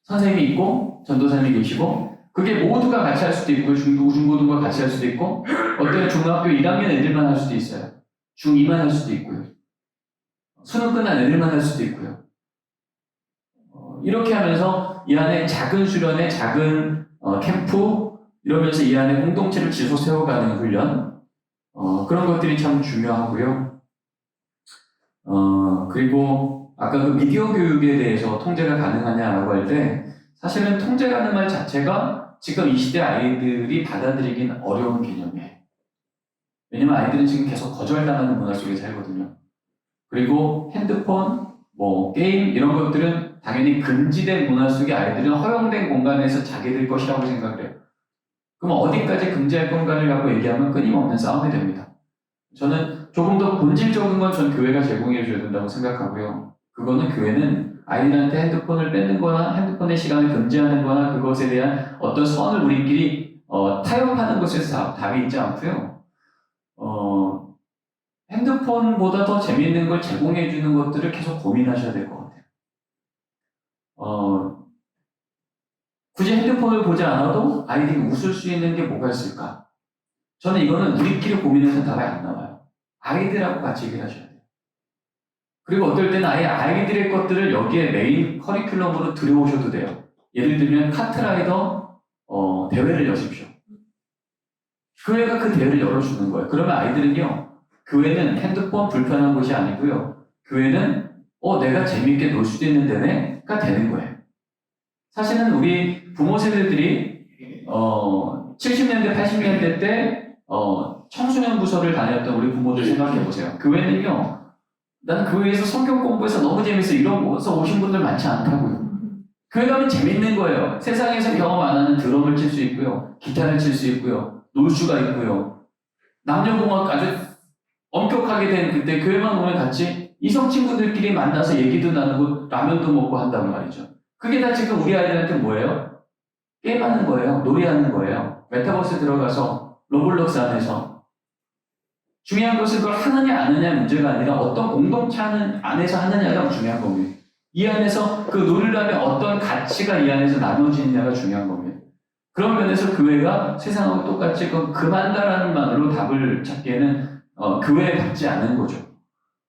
선생님이 있고 전도사님이 계시고 그게 모두가 같이 할 수도 있고 중고등과 같이 할 수도 있고 어떤 중학교 1학년 애들만 할 수도 있어요. 중2만 할 수도 있고요. 수능 끝난 애들만 할 수도 있고요. 이렇게 하면서 이 안에 작은 수련회, 작은 캠프 이러면서 이 안에 공동체를 지속 세워가는 훈련 그런 것들이 참 중요하고요. 그리고 아까 그 미디어 교육에 대해서 통제가 가능하냐라고 할 때 사실은 통제라는 말 자체가 지금 이 시대 아이들이 받아들이긴 어려운 개념이에요. 왜냐면 아이들은 지금 계속 거절당하는 문화 속에 살거든요. 그리고 핸드폰, 뭐 게임 이런 것들은 당연히 금지된 문화 속에 아이들은 허용된 공간에서 자기들 것이라고 생각을 해요. 그럼 어디까지 금지할 공간을 갖고 얘기하면 끊임없는 싸움이 됩니다. 저는 조금 더 본질적인 건 전 교회가 제공해 줘야 된다고 생각하고요. 그거는 교회는 아이들한테 핸드폰을 뺏는 거나 핸드폰의 시간을 금지하는 거나 그것에 대한 어떤 선을 우리끼리 타협하는 것에서 답이 있지 않고요. 핸드폰보다 더 재미있는 걸 제공해 주는 것들을 계속 고민하셔야 될 것 같아요. 굳이 핸드폰을 보지 않아도 아이들이 웃을 수 있는 게 뭐가 있을까? 저는 이거는 우리끼리 고민해서 답이 안 나와요. 아이들하고 같이 얘기를 하셔야 돼요. 그리고 어떨 때는 아예 아이들의 것들을 여기에 메인 커리큘럼으로 들여오셔도 돼요. 예를 들면 카트라이더 대회를 여십시오. 교회가 그 대회를 열어주는 거예요. 그러면 아이들은요, 교회는 핸드폰 불편한 곳이 아니고요. 교회는 내가 재미있게 놀 수도 있는 데가 되는 거예요. 사실은 우리 부모 세대들이 70년대, 80년대 때 청소년 부서를 다녔던 우리 부모들 생각해 보세요. 교회는요, 난 교회에서 성경 공부해서 너무 재밌어 이러고서 오신 분들 많지 않다고요. 교회 가면 재밌는 거예요. 세상에서 경험 안 하는 드럼을 칠 수 있고요, 기타를 칠 수 있고요, 놀 수가 있고요. 남녀공학 아주 엄격하게 된 그때 교회만 오면 같이 이성 친구들끼리 만나서 얘기도 나누고 라면도 먹고 한단 말이죠. 그게 다 지금 우리 아이들한테 뭐예요? 게임하는 거예요. 놀이하는 거예요. 메타버스 들어가서 로블록스 안에서. 중요한 것은 그걸 하느냐 안 하느냐 문제가 아니라 어떤 공동체 안에서 하느냐가 중요한 겁니다. 이 안에서 그 놀이를 하면 어떤 가치가 이 안에서 나눠지느냐가 중요한 겁니다. 그런 면에서 교회가 세상하고 똑같이 그만다라는 말로 답을 찾기에는 교회에 받지 않는 거죠.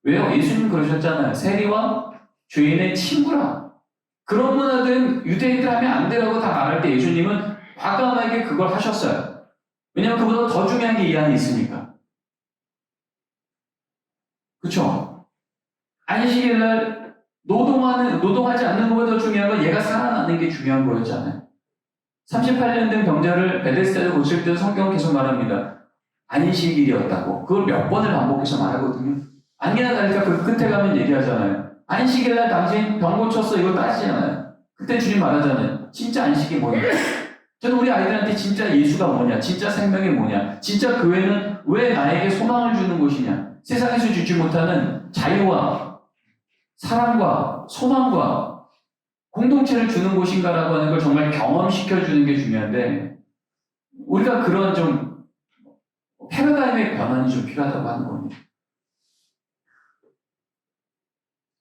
왜요? 예수님 그러셨잖아요. 세리와 죄인의 친구라. 그런 문화들은 유대인들 하면 안 되라고 다 말할 때 예수님은 과감하게 그걸 하셨어요. 왜냐하면 그보다 더 중요한 게 이 안에 있으니까. 그쵸? 안식일날 노동하지 않는 것보다 더 중요한 건 얘가 살아나는 게 중요한 거였잖아요. 38년 된 병자를 베데스다에서 고칠 때 성경은 계속 말합니다. 안식일이었다고. 그걸 몇 번을 반복해서 말하거든요. 아니나 다를까 그 끝에 가면 얘기하잖아요. 안식일날 당신 병 고쳤어 이거 따지잖아요. 그때 주님 말하잖아요. 진짜 안식이 뭐냐. 저는 우리 아이들한테 진짜 예수가 뭐냐, 진짜 생명이 뭐냐, 진짜 교회는 왜 나에게 소망을 주는 곳이냐, 세상에서 주지 못하는 자유와 사랑과 소망과 공동체를 주는 곳인가라고 하는 걸 정말 경험시켜주는 게 중요한데 우리가 그런 좀 패러다임의 변환이 좀 필요하다고 하는 겁니다.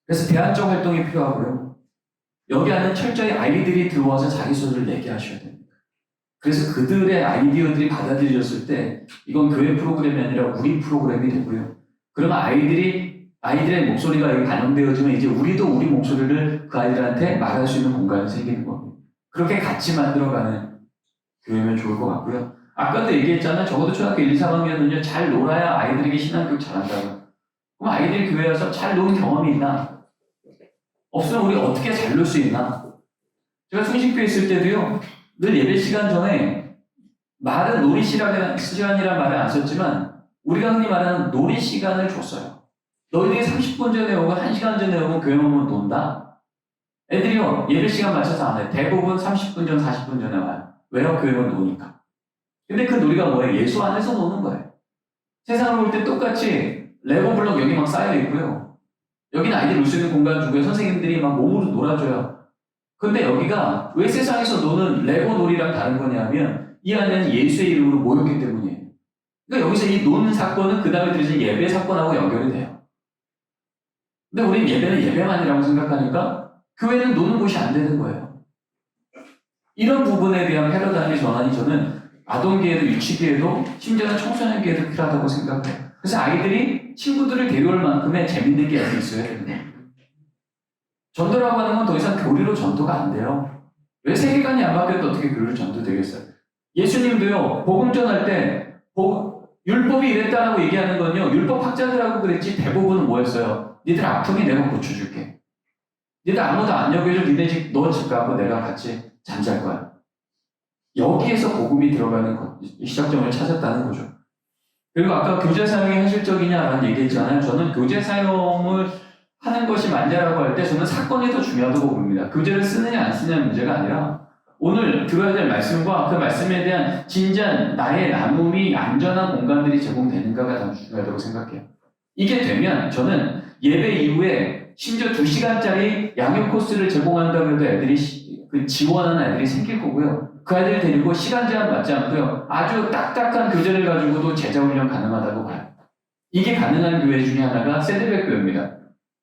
그래서 대안적 활동이 필요하고요. 여기 안에 철저히 아이들이 들어와서 자기 소리를 내게 하셔야 됩니다. 그래서 그들의 아이디어들이 받아들여졌을 때 이건 교회 프로그램이 아니라 우리 프로그램이 되고요. 그러면 아이들의 목소리가 여기 반영되어지면 이제 우리도 우리 목소리를 그 아이들한테 말할 수 있는 공간이 생기는 겁니다. 그렇게 같이 만들어가는 교회면 좋을 것 같고요. 아까도 얘기했잖아요. 적어도 초등학교 1, 3학년은요. 잘 놀아야 아이들에게 신앙교육 잘한다고. 그럼 아이들이 교회 와서 잘 노는 경험이 있나? 없으면 우리 어떻게 잘 놀 수 있나? 제가 충신교회 있을 때도요. 늘 예배 시간 전에 말은 놀이 시간이란 말을 안 썼지만 우리가 흔히 말하는 놀이 시간을 줬어요. 너희들이 30분 전에 오고 1시간 전에 오고 교회 오면 논다? 애들이요. 예배 시간 맞춰서 안 해요. 대부분 30분 전, 40분 전에 와요. 왜요? 교회 오면 노니까. 근데 그 놀이가 뭐예요? 예수 안에서 노는 거예요. 세상을 볼 때 똑같이 레고 블록 여기 막 쌓여 있고요. 여기는 아이들 놀 수 있는 공간 주고요. 선생님들이 막 몸으로 놀아줘요. 근데 여기가 왜 세상에서 노는 레고 놀이랑 다른 거냐면 이 안에는 예수의 이름으로 모였기 때문이에요. 그러니까 여기서 이 노는 사건은 그 다음에 들으신 예배 사건하고 연결이 돼요. 근데 우리는 예배는 예배만이라고 생각하니까 교회는 노는 곳이 안 되는 거예요. 이런 부분에 대한 패러다임의 전환이 저는 아동기에도 유치기에도 심지어는 청소년기에도 필요하다고 생각해요. 그래서 아이들이 친구들을 데려올 만큼의 재밌는 게 여기 있어야 됩니다. 전도라고 하는 건 더 이상 교리로 전도가 안 돼요. 왜 세계관이 안 바뀌어도 어떻게 교리로 전도되겠어요? 예수님도요, 복음 전할 때 율법이 이랬다라고 얘기하는 건요, 율법 학자들하고 그랬지 대부분은 뭐였어요? 니들 아프니 내가 고쳐줄게. 니들 아무도 안 여겨줘. 니네 너 집 가고 내가 같이 잠잘 거야. 여기에서 복음이 들어가는 시작점을 찾았다는 거죠. 그리고 아까 교재 사용이 현실적이냐라는 얘기했잖아요. 저는 교재 사용을 하는 것이 맞냐라고 할 때 저는 사건이 더 중요하다고 봅니다. 교재를 쓰느냐 안 쓰느냐 문제가 아니라 오늘 들어야 될 말씀과 그 말씀에 대한 진지한 나의 나눔이 안전한 공간들이 제공되는가가 더 중요하다고 생각해요. 이게 되면 저는 예배 이후에 심지어 2시간짜리 양육 코스를 제공한다고 해도 애들이 그 지원하는 애들이 생길 거고요. 그 아이들 데리고 시간 제한 맞지 않고요. 아주 딱딱한 교재를 가지고도 제자 훈련 가능하다고 봐요. 이게 가능한 교회 중에 하나가 세드백 교회입니다.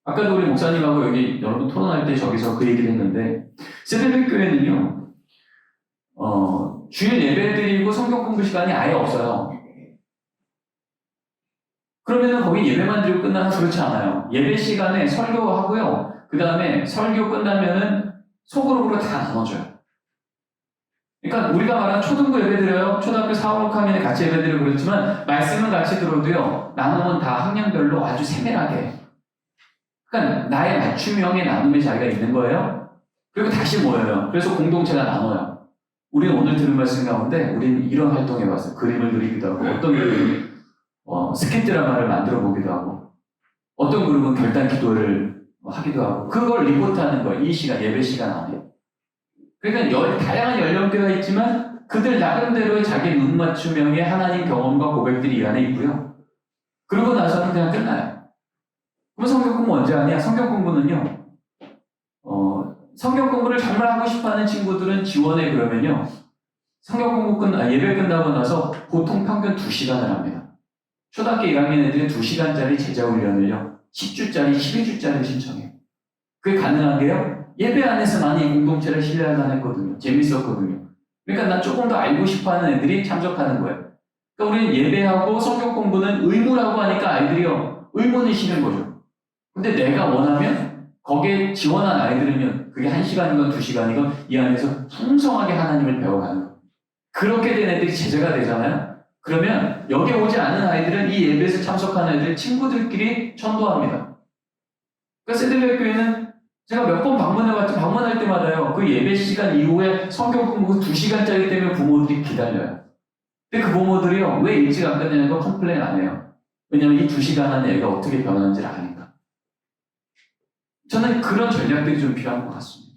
아까도 우리 목사님하고 여기 여러분 토론할 때 저기서 그 얘기를 했는데 세드백 교회는요. 주일 예배 드리고 성경 공부 시간이 아예 없어요. 그러면은 거기 예배만 드리고 끝나면 그렇지 않아요. 예배 시간에 설교하고요. 그 다음에 설교 끝나면은 소그룹으로 다 나눠줘요. 그러니까 우리가 말하는 초등부 예배 드려요. 초등학교 4, 5, 6학년에 같이 예배 드리고 그렇지만 말씀은 같이 들어도요. 나눔은 다 학년별로 아주 세밀하게. 그러니까 나의 맞춤형의 나눔의 자리가 있는 거예요. 그리고 다시 모여요. 그래서 공동체가 나눠요. 우리는 오늘 들은 말씀 가운데 우리는 이런 활동 해봤어요. 그림을 그리기도 하고 어떤 그림이 스킷 드라마를 만들어 보기도 하고 어떤 그룹은 결단 기도를 하기도 하고 그걸 리포트하는 거예요. 이 시간 예배 시간 안에. 그러니까 다양한 연령대가 있지만 그들 나름대로의 자기 눈맞춤형의 하나님 경험과 고백들이 이 안에 있고요. 그러고 나서는 그냥 끝나요. 그럼 성경 공부 언제 하냐? 성경 공부는요. 성경 공부를 정말 하고 싶어하는 친구들은 지원해 그러면요. 성경 공부 예배 끝나고 나서 보통 평균 2시간을 합니다. 초등학교 1학년 애들이 2시간짜리 제자 훈련을요. 10주짜리, 12주짜리 신청해요. 그게 가능한 게요. 예배 안에서 나는 이 공동체를 신뢰하다 했거든요. 재밌었거든요. 그러니까 난 조금 더 알고 싶어하는 애들이 참석하는 거예요. 그러니까 우리는 예배하고 성경 공부는 의무라고 하니까 아이들이요. 의무는 싫은 거죠. 근데 내가 원하면 거기에 지원한 아이들은요. 그게 1시간이건 2시간이건 이 안에서 풍성하게 하나님을 배워가는 거예요. 그렇게 된 애들이 제자가 되잖아요. 그러면 여기 오지 않은 아이들은 이 예배에서 참석하는 애들 친구들끼리 전도합니다. 그러니까 세들백 교회는 제가 몇 번 방문해봤지 방문할 때마다요. 그 예배 시간 이후에 성경 공부 2시간짜리 때문에 부모들이 기다려요. 근데 그 부모들이요. 왜 일찍 안 끝내냐고 컴플레인 안 해요. 왜냐면 이 2시간 안에 애가 어떻게 변하는지를 아니까. 저는 그런 전략들이 좀 필요한 것 같습니다.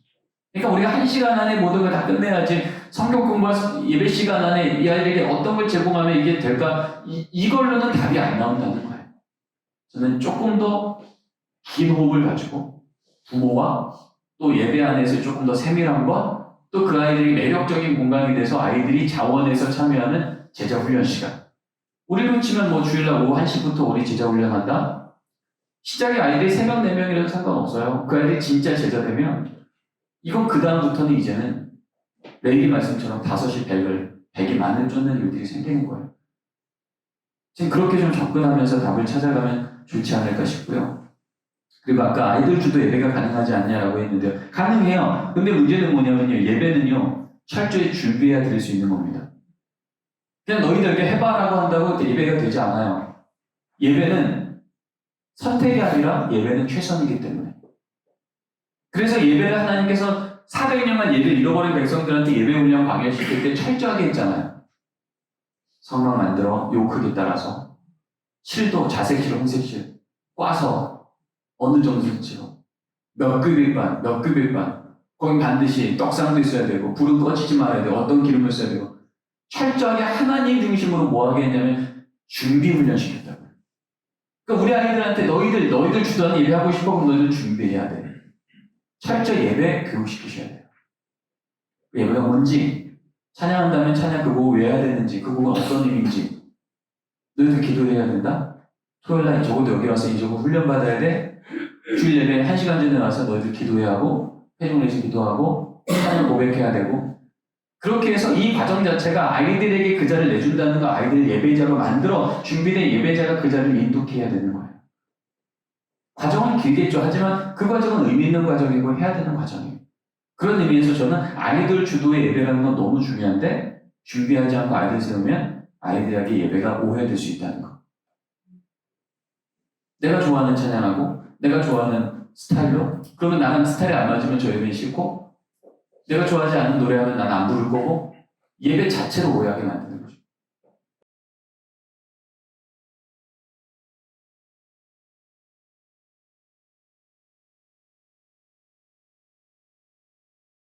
그러니까 우리가 1시간 안에 모든 걸 다 끝내야지 성경 공부와 예배 시간 안에 이 아이들에게 어떤 걸 제공하면 이게 될까? 이걸로는 답이 안 나온다는 거예요. 저는 조금 더 긴 호흡을 가지고 부모와 또 예배 안에서 조금 더 세밀함과 또 그 아이들이 매력적인 공간이 돼서 아이들이 자원해서 참여하는 제자 훈련 시간. 우리로 치면 뭐 주일날 오후 1시부터 우리 제자 훈련한다? 시작이 아이들이 3명, 4명이라도 상관없어요. 그 아이들이 진짜 제자 되면 이건 그 다음부터는 이제는 레이디 말씀처럼 5시 100이 많은 쫓는 일들이 생기는 거예요. 지금 그렇게 좀 접근하면서 답을 찾아가면 좋지 않을까 싶고요. 그리고 아까 아이들 주도 예배가 가능하지 않냐라고 했는데요. 가능해요. 근데 문제는 뭐냐면요. 예배는요. 철저히 준비해야 드릴 수 있는 겁니다. 그냥 너희들에게 해봐라고 한다고 예배가 되지 않아요. 예배는 선택이 아니라 예배는 최선이기 때문에. 그래서 예배를 하나님께서 400년간 예배를 잃어버린 백성들한테 예배 훈련 강요시킬 때 철저하게 했잖아요. 성막 만들어 요 크기 따라서 실도 자색실, 홍색실 꽈서 어느 정도 설치로 몇 급일 반, 몇 급일 반 거기 반드시 떡상도 있어야 되고 불은 꺼지지 말아야 되고 어떤 기름을 써야 되고 철저하게 하나님 중심으로 뭐 하게 했냐면 준비 훈련 시켰다고요. 그러니까 우리 아이들한테 너희들 주도하는 예배하고 싶어 그럼 너희들 준비해야 돼. 철저히 예배 교육시키셔야 돼요. 예배가 뭔지 찬양한다면 찬양 그 곡을 왜 해야 되는지 그 곡은 어떤 의미인지 너희들 기도해야 된다. 토요일날 적어도 여기 와서 이 적어 훈련 받아야 돼. 주일 예배 1시간 전에 와서 너희들 기도해야 하고 회중에서 기도하고 찬양 고백해야 되고 그렇게 해서 이 과정 자체가 아이들에게 그 자리를 내준다는 거 아이들 예배자로 만들어 준비된 예배자가 그 자리를 인도해야 되는 거예요. 과정은 길겠죠. 하지만 그 과정은 의미 있는 과정이고 해야 되는 과정이에요. 그런 의미에서 저는 아이들 주도의 예배라는 건 너무 중요한데 준비하지 않고 아이들 세우면 아이들에게 예배가 오해될 수 있다는 거. 내가 좋아하는 찬양하고 내가 좋아하는 스타일로 그러면 나랑 스타일이 안 맞으면 저 예배는 싫고 내가 좋아하지 않는 노래하면 난 안 부를 거고 예배 자체로 오해하게 만든다.